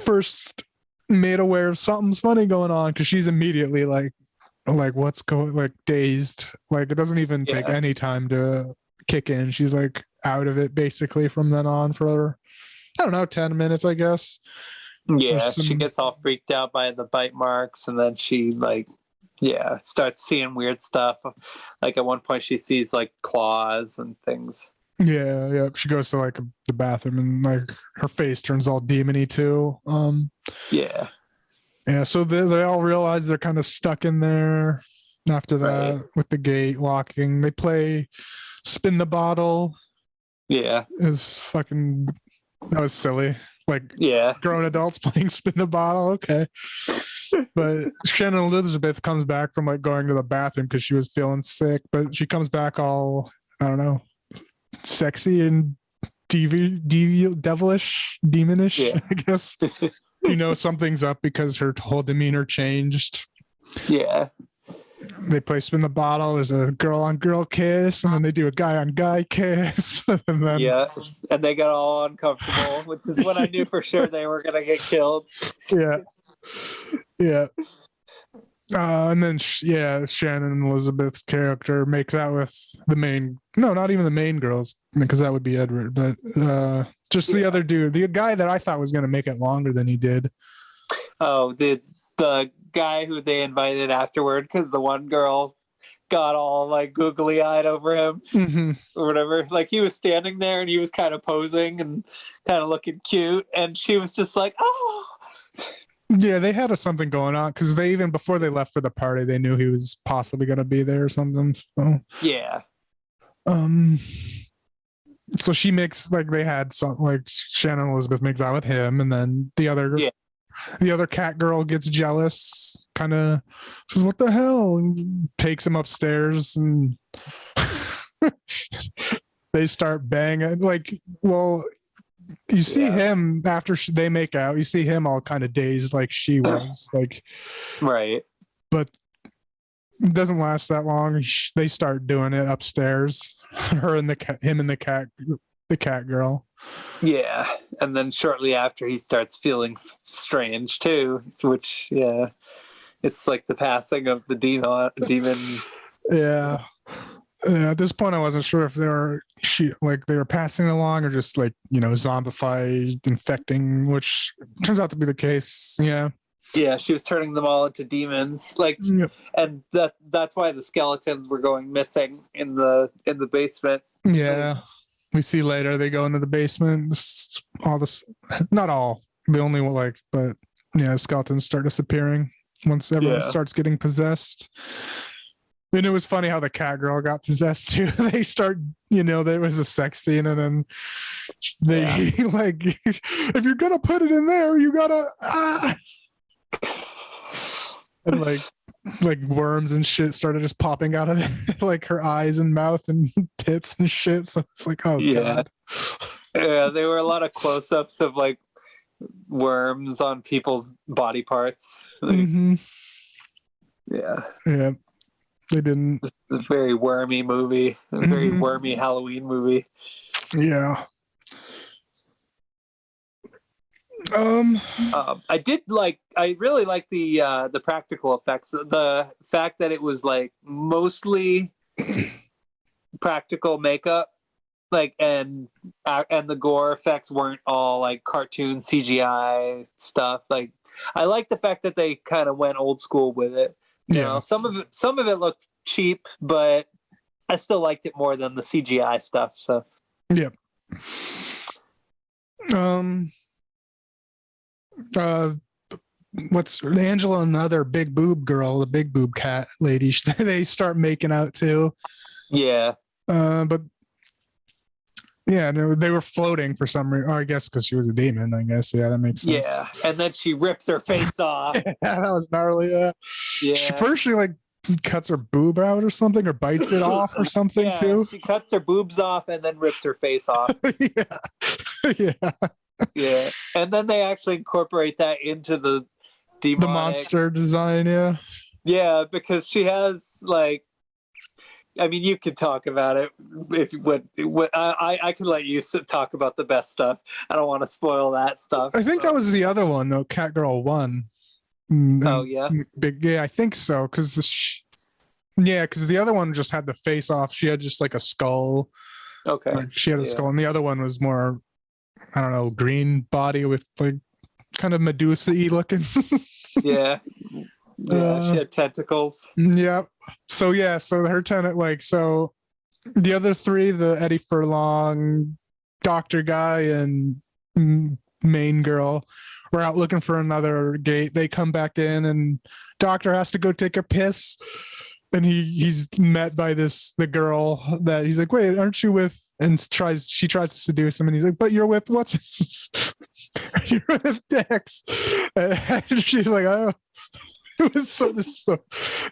first made aware of something's funny going on, because she's immediately like what's going, like dazed. Like it doesn't even take any time to kick in. She's like out of it basically from then on for I don't know, 10 minutes, I guess. Yeah, she gets all freaked out by the bite marks, and then she starts seeing weird stuff. Like at one point, she sees like claws and things. Yeah. She goes to like the bathroom, and like her face turns all demony too. Yeah. So they all realize they're kind of stuck in there after that, right, with the gate locking. They play spin the bottle. Yeah. That was silly. Like, yeah, grown adults playing spin the bottle. Okay. But Shannon Elizabeth comes back from like going to the bathroom because she was feeling sick, but she comes back all, I don't know, sexy and devilish, demonish, yeah. I guess. You know something's up because her whole demeanor changed. Yeah. They play spin the bottle. There's a girl on girl kiss, and then they do a guy on guy kiss. And then and they got all uncomfortable, which is when I knew for sure they were gonna get killed. Yeah. And then Shannon Elizabeth's character makes out with not even the main girls, because that would be Edward, but just the other dude, the guy that I thought was gonna make it longer than he did. Oh, the guy who they invited afterward, because the one girl got all like googly eyed over him, or whatever. Like he was standing there and he was kind of posing and kind of looking cute, and she was just like, oh. Yeah, they had something going on, because they, even before they left for the party, they knew he was possibly going to be there or something. So yeah. So she makes, like, they had some, like, Shannon Elizabeth makes out with him, and then the other cat girl gets jealous, kind of says, "What the hell?" and takes him upstairs, and they start banging. Like, well, you see him after they make out, you see him all kind of dazed like she was, like, right. But it doesn't last that long. They start doing it upstairs. Him and the cat girl. Yeah, and then shortly after, he starts feeling strange too, which it's like the passing of the demon. Yeah. At this point, I wasn't sure if they were passing along, or just like, zombified, infecting, which turns out to be the case. Yeah. Yeah, she was turning them all into demons, and that's why the skeletons were going missing in the basement. Yeah, we see later they go into the basement. Not all, the only one, but skeletons start disappearing once everyone starts getting possessed. Then it was funny how the cat girl got possessed too. They start, there was a sex scene, and then they like, if you're gonna put it in there, you gotta and like worms and shit started just popping out of it, like her eyes and mouth and tits and shit. So it's like, oh god. Yeah, there were a lot of close-ups of like worms on people's body parts. Yeah. They didn't. It's a very wormy movie. A very wormy Halloween movie. Yeah. I really like the practical effects. The fact that it was like mostly practical makeup, like, and the gore effects weren't all like cartoon CGI stuff. Like, I like the fact that they kind of went old school with it. You know, some of it looked cheap, but I still liked it more than the CGI stuff. So, yeah. What's Angela and the other big boob girl, the big boob cat lady? They start making out too. Yeah. But yeah, no, they were floating for some reason. Oh, I guess because she was a demon. I guess that makes sense. Yeah, and then she rips her face off. Yeah, that was gnarly. Yeah. She like cuts her boob out or something, or bites it off or something too. She cuts her boobs off and then rips her face off. Yeah, and then they actually incorporate that into the monster design. Yeah, because she has like, I mean, you could talk about it if you would. I can let you talk about the best stuff. I don't want to spoil that stuff. I think that was the other one, though. Catgirl 1. Oh yeah, I think so. Because the other one just had the face off. She had just like a skull. Okay. Like she had a skull, and the other one was more, I don't know, green body with like kind of Medusa-y looking. Yeah. Yeah, she had tentacles. Yeah. So her tenant, like, so the other three, the Eddie Furlong, doctor guy, and main girl, were out looking for another gate. They come back in, and doctor has to go take a piss, and he's met by the girl that he's like, wait, aren't you with? And she tries to seduce him, and he's like, but you're with what's you're with Dex. And she's like, oh. It was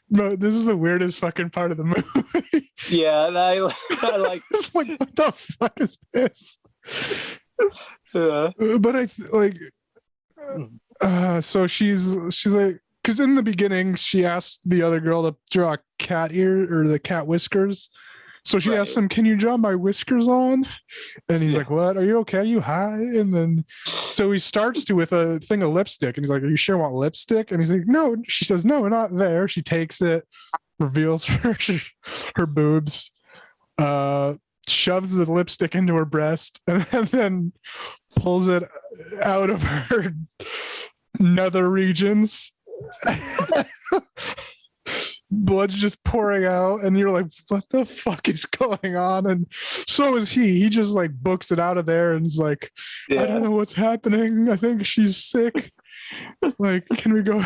no, this is the weirdest fucking part of the movie. Yeah, and I like. It's like, what the fuck is this? Yeah. But I like. So she's like, because in the beginning she asked the other girl to draw a cat ear or the cat whiskers. So she asked him, "Can you draw my whiskers on?" And he's like, "What? Are you okay? Are you high?" And then, so he starts with a thing of lipstick, and he's like, "Are you sure you want lipstick?" And he's like, "No." She says, "No, not there." She takes it, reveals her boobs, shoves the lipstick into her breast, and then pulls it out of her nether regions. Blood's just pouring out, and you're like, what the fuck is going on? And so is he just like books it out of there and is like, I don't know what's happening, I think she's sick, like, can we go?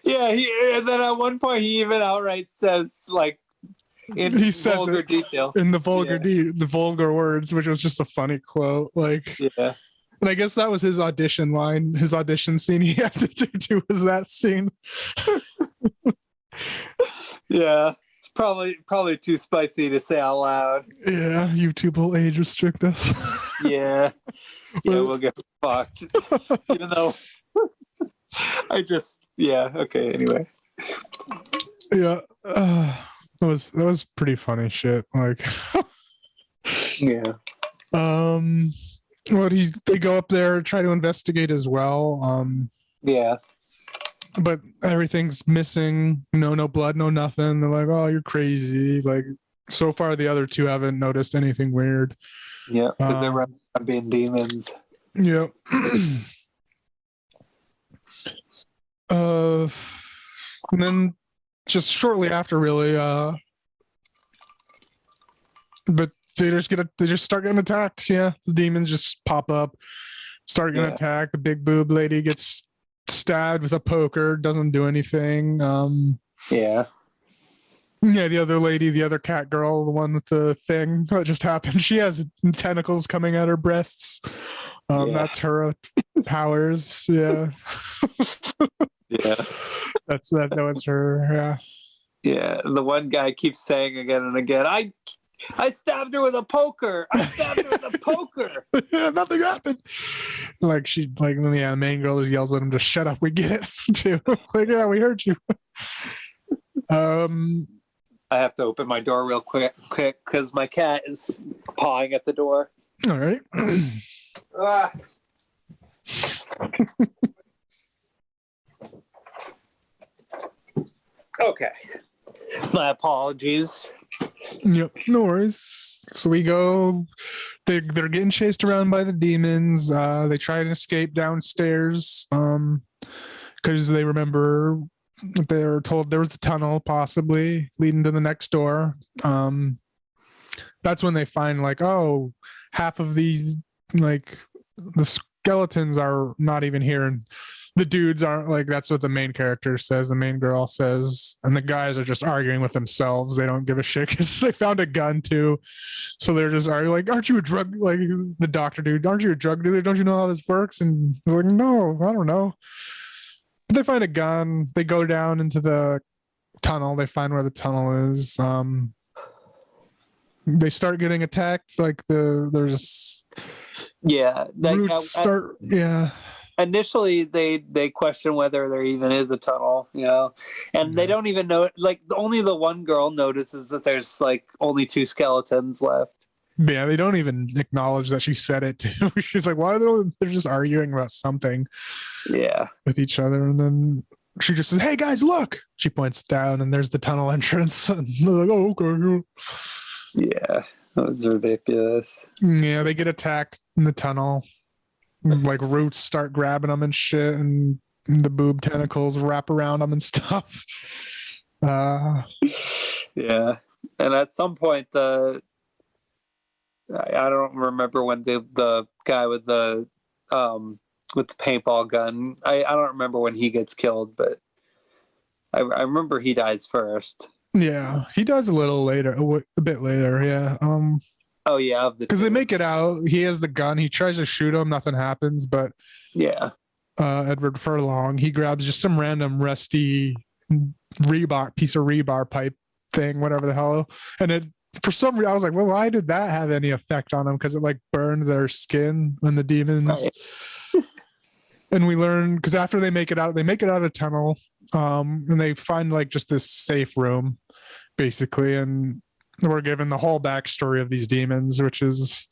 And then at one point he even outright says, like, in vulgar detail, in the vulgar words, which was just a funny quote, like, and I guess that was his audition line. His audition scene he had to do was that scene. Yeah, it's probably too spicy to say out loud. Yeah, YouTube will age restrict us. Yeah, we'll get fucked. Even though okay. Anyway, yeah, that was pretty funny shit. Like, yeah. Well, they go up there, try to investigate as well. But everything's missing. No blood, no nothing. They're like, "Oh, you're crazy." Like, so far the other two haven't noticed anything weird. Yeah, because they're running around being demons. Yeah. And then just shortly after, really, but they just start getting attacked. Yeah, the demons just pop up, start getting attacked. The big boob lady gets stabbed with a poker, doesn't do anything. The other lady, the other cat girl, the one with the thing that just happened, she has tentacles coming out her breasts. That's her powers. Yeah. That was her. Yeah, the one guy keeps saying again and again, I stabbed her with a poker. I stabbed her with a poker. Yeah, nothing happened. Like, the main girl just yells at him to shut up. We get it too. Like, yeah, we heard you. I have to open my door real quick because my cat is pawing at the door. All right. Okay. My apologies. Yep, no worries. So we go. They're getting chased around by the demons. They try to escape downstairs because they remember they were told there was a tunnel possibly leading to the next door. That's when they find, like, oh, half of these, like, the skeletons are not even here, and the dudes aren't, like, that's what the main character says, the main girl says, and the guys are just arguing with themselves. They don't give a shit because they found a gun too, so they're just arguing, like, aren't you a drug, like, the doctor dude, aren't you a drug dealer, don't you know how this works? And they're like, no, I don't know. But they find a gun, they go down into the tunnel, they find where the tunnel is. They start getting attacked, like, there's roots start. Initially they question whether there even is a tunnel, and they don't even know, like, only the one girl notices that there's, like, only two skeletons left. Yeah, they don't even acknowledge that she said it too. She's like, why are they're just arguing about something with each other, and then she just says, hey guys, look. She points down and there's the tunnel entrance, and they're like, oh, okay. Yeah, that was ridiculous. Yeah, they get attacked in the tunnel. like roots start grabbing them and shit, and the boob tentacles wrap around them and stuff. Yeah, and at some point, I don't remember when the guy with the paintball gun. I don't remember when he gets killed, but I remember he dies first. Yeah, he dies a little later, a bit later. Yeah. Oh yeah, because they make it out. He has the gun. He tries to shoot him. Nothing happens. But yeah, Edward Furlong, he grabs just some random rusty piece of rebar pipe thing, whatever the hell, and it. For some reason, I was like, well, why did that have any effect on them? Because it like burned their skin when the demons. Right. And we learn, because after they make it out of a tunnel, and they find like just this safe room, basically, and we're given the whole backstory of these demons, which is,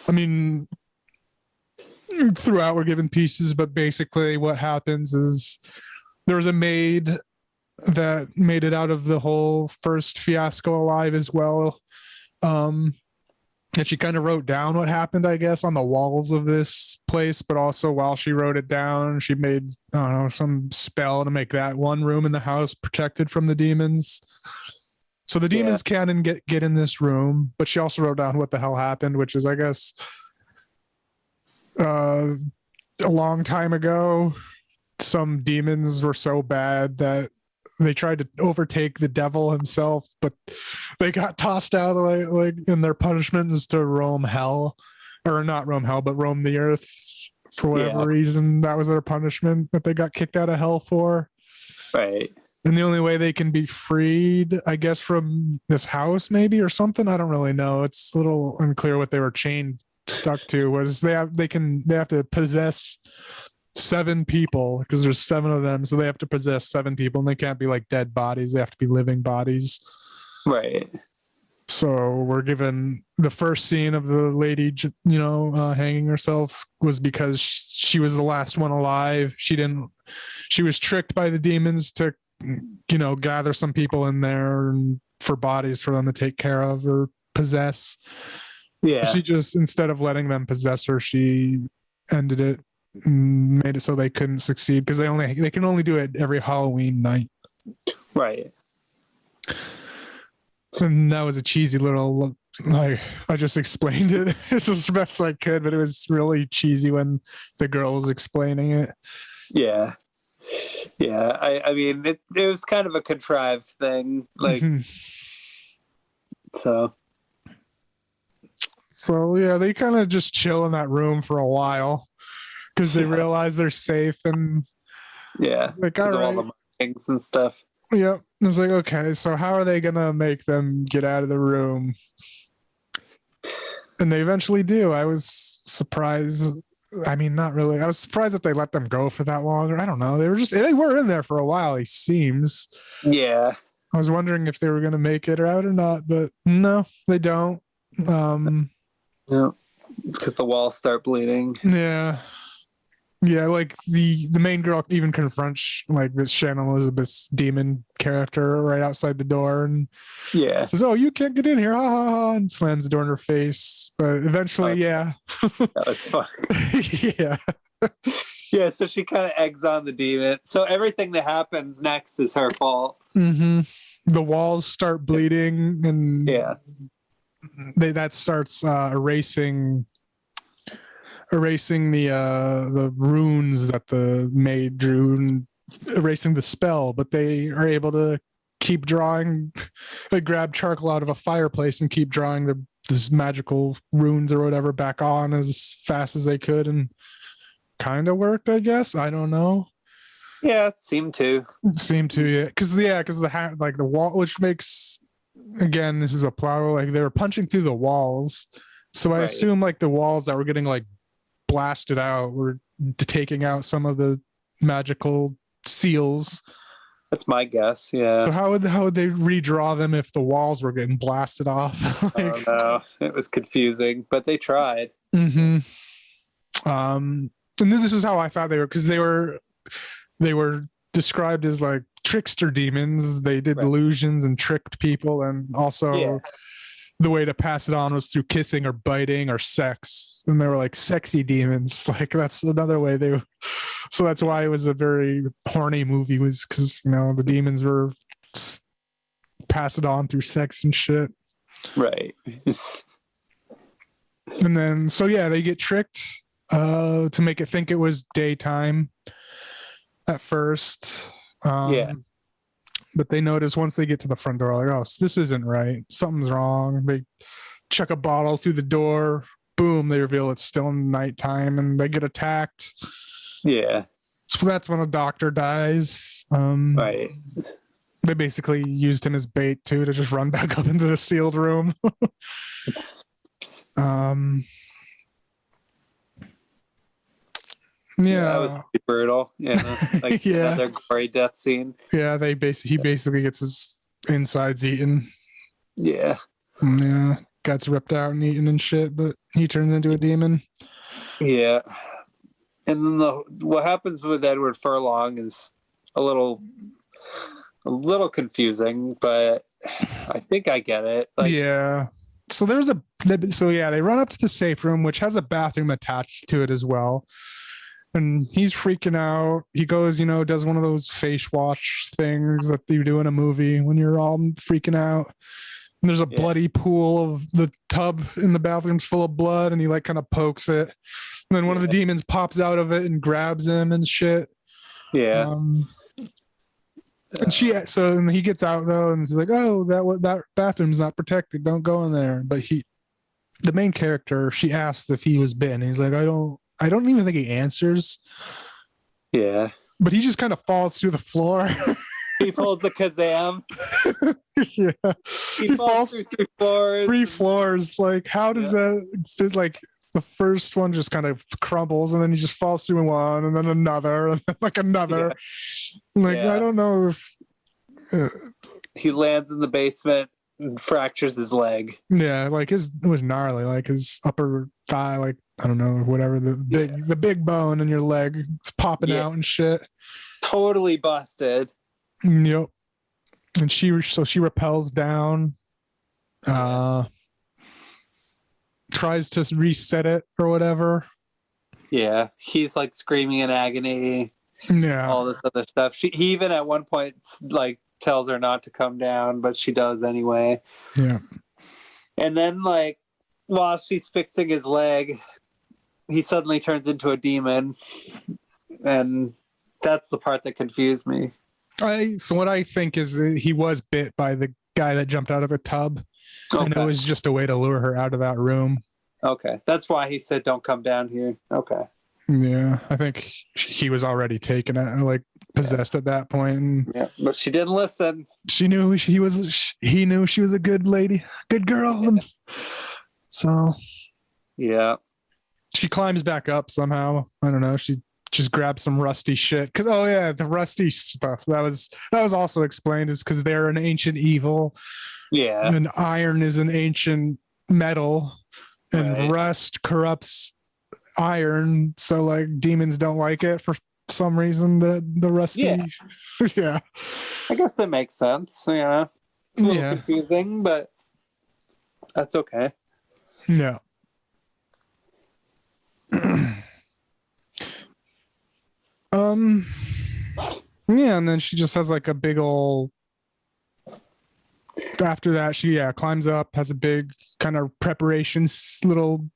I mean, throughout we're given pieces, but basically what happens is there was a maid that made it out of the whole first fiasco alive as well. And she kind of wrote down what happened, I guess, on the walls of this place, but also while she wrote it down, she made, I don't know, some spell to make that one room in the house protected from the demons. So the demons can't get in this room, but she also wrote down what the hell happened, which is, I guess, a long time ago, some demons were so bad that they tried to overtake the devil himself, but they got tossed out, like and their punishment is to roam hell, or not roam hell, but roam the earth for whatever reason. That was their punishment that they got kicked out of hell for. Right. And the only way they can be freed, I guess, from this house, maybe, or something, I don't really know. It's a little unclear what they were stuck to. Was they have to possess 7 people, because there's 7 of them, so they have to possess 7 people, and they can't be like dead bodies. They have to be living bodies. Right. So we're given the first scene of the lady, hanging herself was because she was the last one alive. She was tricked by the demons to, gather some people in there and for bodies for them to take care of or possess. Yeah. She just, instead of letting them possess her, she ended it, made it so they couldn't succeed, because they can only do it every Halloween night. Right. And that was a cheesy little, like, I just explained it as best I could, but it was really cheesy when the girl was explaining it. Yeah. Yeah. I mean, it was kind of a contrived thing. Like, So yeah, they kind of just chill in that room for a while because they realize they're safe, and like, all right, all the markings and stuff. Yep. I was like, okay, so how are they gonna make them get out of the room? And they eventually do. I was surprised. I mean, not really. I was surprised that they let them go for that long. Or I don't know. They were in there for a while, it seems. Yeah. I was wondering if they were gonna make it out or not, but no, they don't. Yeah. Because the walls start bleeding. Yeah. Yeah, like the main girl even confronts like this Shannon Elizabeth's demon character right outside the door, and says, "Oh, you can't get in here!" Ha ha ha! And slams the door in her face. But eventually, that's fun. Yeah. Yeah, so she kind of eggs on the demon. So everything that happens next is her fault. Mm-hmm. The walls start bleeding, and that starts erasing the runes that the maid drew, and erasing the spell. But they are able to keep drawing. They grab charcoal out of a fireplace and keep drawing this magical runes or whatever back on as fast as they could, and kind of worked, I guess. I don't know. Yeah, it seemed to. Yeah, because the wall, which makes, again, this is a plot, like they were punching through the walls. So I assume like the walls that were getting like blasted out were taking out some of the magical seals. That's my guess. Yeah. So how would they redraw them if the walls were getting blasted off? I don't know. It was confusing, but they tried. Mm-hmm. And this is how I thought they were, because they were described as like trickster demons. They did illusions and tricked people, and also the way to pass it on was through kissing or biting or sex, and they were like sexy demons. Like that's another way they. So that's why it was a very horny movie, was because the demons were pass it on through sex and shit. Right. And then so yeah, they get tricked to make it think it was daytime at first. Yeah. But they notice once they get to the front door, like, oh, this isn't right. Something's wrong. They chuck a bottle through the door. Boom, they reveal it's still nighttime and they get attacked. Yeah. So that's when the doctor dies. Right. They basically used him as bait too to just run back up into the sealed room. Yeah, that was pretty brutal. Yeah, like Yeah. another gory death scene. Yeah, he basically gets his insides eaten. Yeah. Yeah, guts ripped out and eaten and shit, but he turns into a demon. Yeah. And then what happens with Edward Furlong is a little confusing, but I think I get it. Like, yeah. So they run up to the safe room, which has a bathroom attached to it as well. And he's freaking out. He goes, does one of those face wash things that you do in a movie when you're all freaking out. And there's a bloody pool of the tub in the bathroom's full of blood, and he like kind of pokes it. And then one of the demons pops out of it and grabs him and shit. Yeah. And he gets out though, and he's like, "Oh, that bathroom's not protected. Don't go in there." But the main character, she asks if he was bitten. He's like, I don't even think he answers. Yeah. But he just kind of falls through the floor. He pulls the Kazam. Yeah. He falls through 3 floors. 3 floors. Like, how does that fit? Like, the first one just kind of crumbles, and then he just falls through one, and then another, and then like another. Yeah. Like, I don't know if he lands in the basement and fractures his leg. Yeah, like it was gnarly. Like his upper thigh, like I don't know, whatever the big bone in your leg is popping out and shit. Totally busted. Yep. And she rappels down, tries to reset it or whatever. Yeah, he's like screaming in agony. Yeah, all this other stuff. He even at one point like tells her not to come down, but she does anyway. Yeah. And then like while she's fixing his leg, he suddenly turns into a demon, and that's the part that confused me. So what I think is that he was bit by the guy that jumped out of the tub, and it was just a way to lure her out of that room. Okay, that's why he said, "Don't come down here." Okay. Yeah, I think he was already taken, like possessed at that point. And yeah, but she didn't listen. She knew he knew she was a good lady, good girl. Yeah. So, yeah, she climbs back up somehow. I don't know. She just grabs some rusty shit because the rusty stuff that was also explained is because they're an ancient evil. Yeah, and iron is an ancient metal, and rust corrupts iron, so like demons don't like it for some reason. The rusty, yeah. I guess that makes sense. Yeah, it's a little confusing, but that's okay. Yeah. Yeah, and then she just has like a big old. After that, she climbs up, has a big kind of preparations little.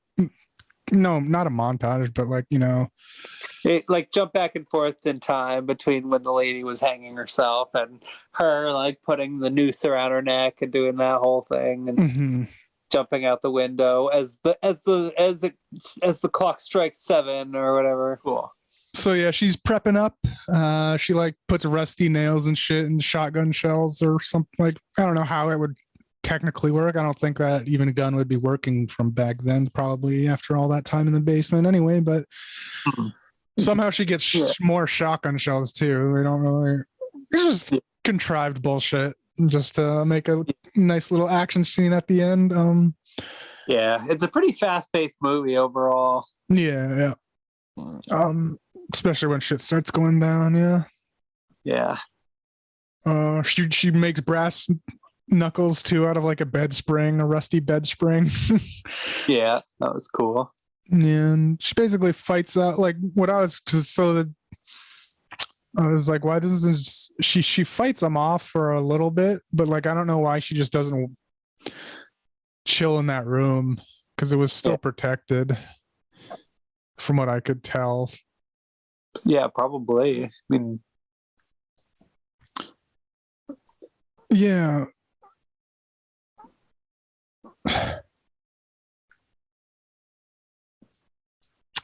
No, not a montage, but like, it, like jump back and forth in time between when the lady was hanging herself and her like putting the noose around her neck and doing that whole thing and jumping out the window as the clock strikes 7 or whatever. Cool. So yeah, she's prepping up. She like puts rusty nails and shit in shotgun shells or something. Like, I don't know how it would technically work. I don't think that even a gun would be working from back then, probably after all that time in the basement anyway, but somehow she gets more shotgun shells too. They don't really, it's just contrived bullshit just to make a nice little action scene at the end. Yeah, it's a pretty fast-paced movie overall. Yeah. Especially when shit starts going down. Yeah. Yeah. She makes brass Knuckles too out of like a bed spring, a rusty bed spring. Yeah, that was cool. And she basically fights out like what I was cause so that I was like, why doesn't she fights him off for a little bit, but like I don't know why she just doesn't chill in that room because it was still protected from what I could tell. Yeah, probably. I mean, yeah.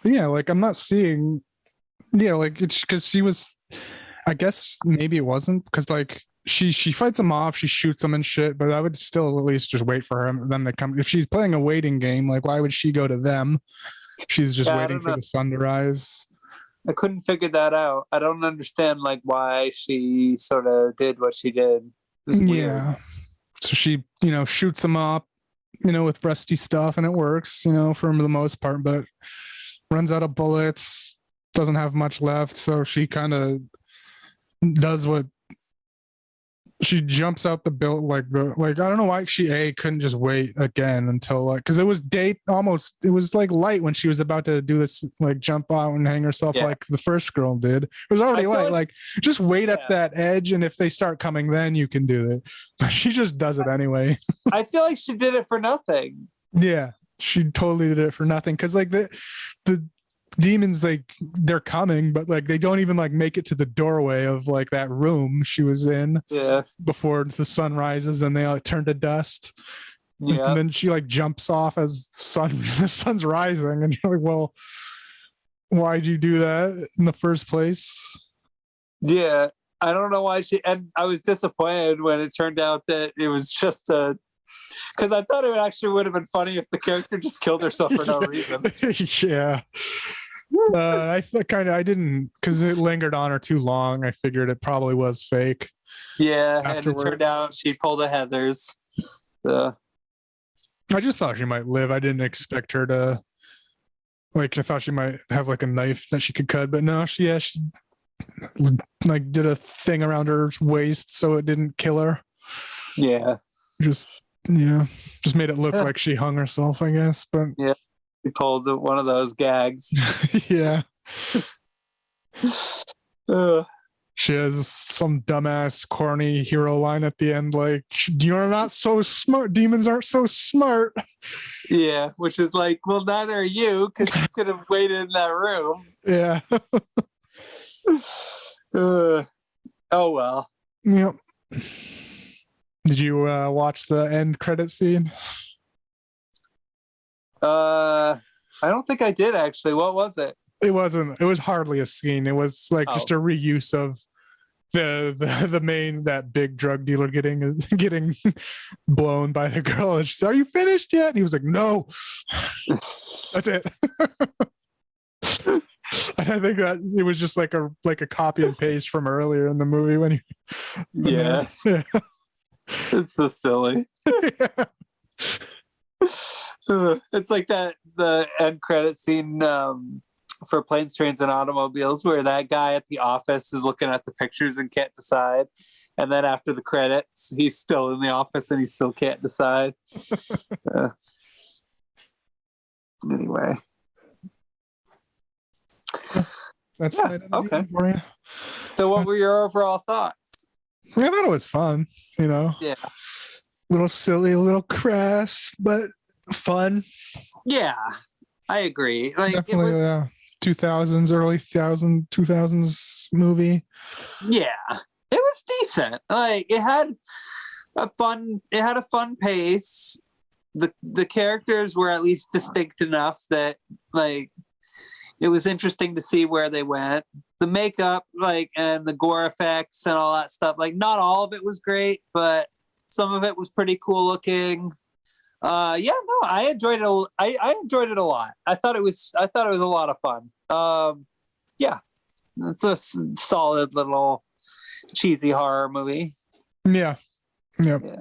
Yeah, like I'm not seeing like it's because she was I guess maybe it wasn't because like she fights him off, she shoots him and shit, but I would still at least just wait for them to come. If she's playing a waiting game, like why would she go to them? She's just waiting for the sun to rise. I couldn't figure that out. I don't understand like why she sort of did what she did. It was weird. So she, shoots him up, with rusty stuff and it works, for the most part, but runs out of bullets, doesn't have much left. So she kind of does what she jumps out the build I don't know why she couldn't just wait again until like because it was it was like light when she was about to do this like jump out and hang herself like the first girl did. It was already light, like just wait at that edge and if they start coming then you can do it. But she just does it anyway. I feel like she did it for nothing. Yeah, she totally did it for nothing because like the demons they're coming but like they don't even like make it to the doorway of like that room she was in before the sun rises and they all turn to dust and then she like jumps off as the sun's rising and you're like, well, why'd you do that in the first place? I don't know why and I was disappointed when it turned out that it was just because I thought it would have been funny if the character just killed herself for no reason. I didn't because it lingered on her too long. I figured it probably was fake. And it turned out she pulled a Heathers. I just thought she might live. I didn't expect her to. Like I thought she might have like a knife that she could cut, but no, she like did a thing around her waist so it didn't kill her. Just made it look like she hung herself, I guess. But she pulled one of those gags. She has some dumbass corny hero line at the end like, you're not so smart, demons aren't so smart. Which is like, well, neither are you because you could have waited in that room. Oh well. Yep. Did you watch the end credit scene? I don't think I did actually. What was it? It was hardly a scene. It was like just a reuse of the main, that big drug dealer getting blown by the girl. And she said, "Are you finished yet?" And he was like, "No." That's it. And I think that it was just like a copy and paste from earlier in the movie when he It's so silly. It's like the end credit scene for Planes, Trains, and Automobiles where that guy at the office is looking at the pictures and can't decide. And then after the credits, he's still in the office and he still can't decide. Anyway. That's okay. So what were your overall thoughts? I thought it was fun, Yeah. Little silly, a little crass, but fun. Yeah, I agree. Like definitely, it was, 2000s, early 2000s movie. Yeah, it was decent. Like it had a fun pace. The characters were at least distinct enough that like it was interesting to see where they went. The makeup, and the gore effects and all that stuff, not all of it was great, but some of it was pretty cool looking. I enjoyed it. I enjoyed it a lot. I thought it was a lot of fun. It's a solid little cheesy horror movie. Yeah. What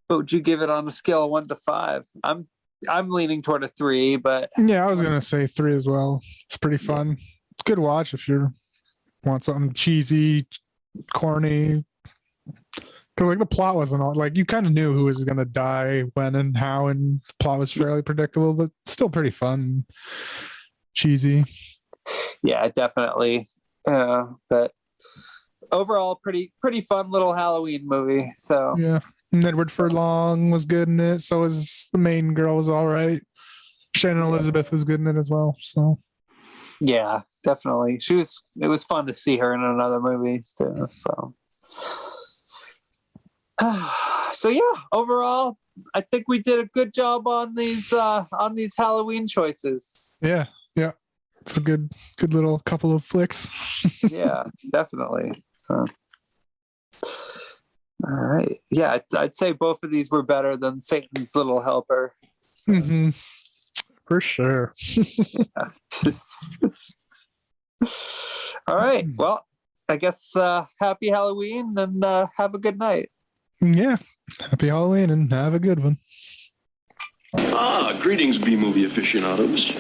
would you give it on a scale of 1 to 5? I'm leaning toward a 3, but I was gonna say 3 as well. It's pretty fun. It's good watch if you want something cheesy, corny, Because like the plot wasn't all like you kind of knew who was gonna die when and how, and the plot was fairly predictable, but still pretty fun, cheesy. Yeah, definitely. But overall, pretty fun little Halloween movie. So Yeah, and Edward Furlong was good in it. So was the main girl was all right. Shannon Elizabeth was good in it as well. So yeah, definitely. It was fun to see her in another movie too. So. So yeah, overall, I think we did a good job on these Halloween choices. yeah, it's a good little couple of flicks. Yeah, definitely. So, all right, yeah, I'd say both of these were better than Satan's Little Helper. So, Mm-hmm. For sure. All right, well, I guess happy Halloween and have a good night. Yeah. Happy Halloween and have a good one. Greetings, B-movie aficionados.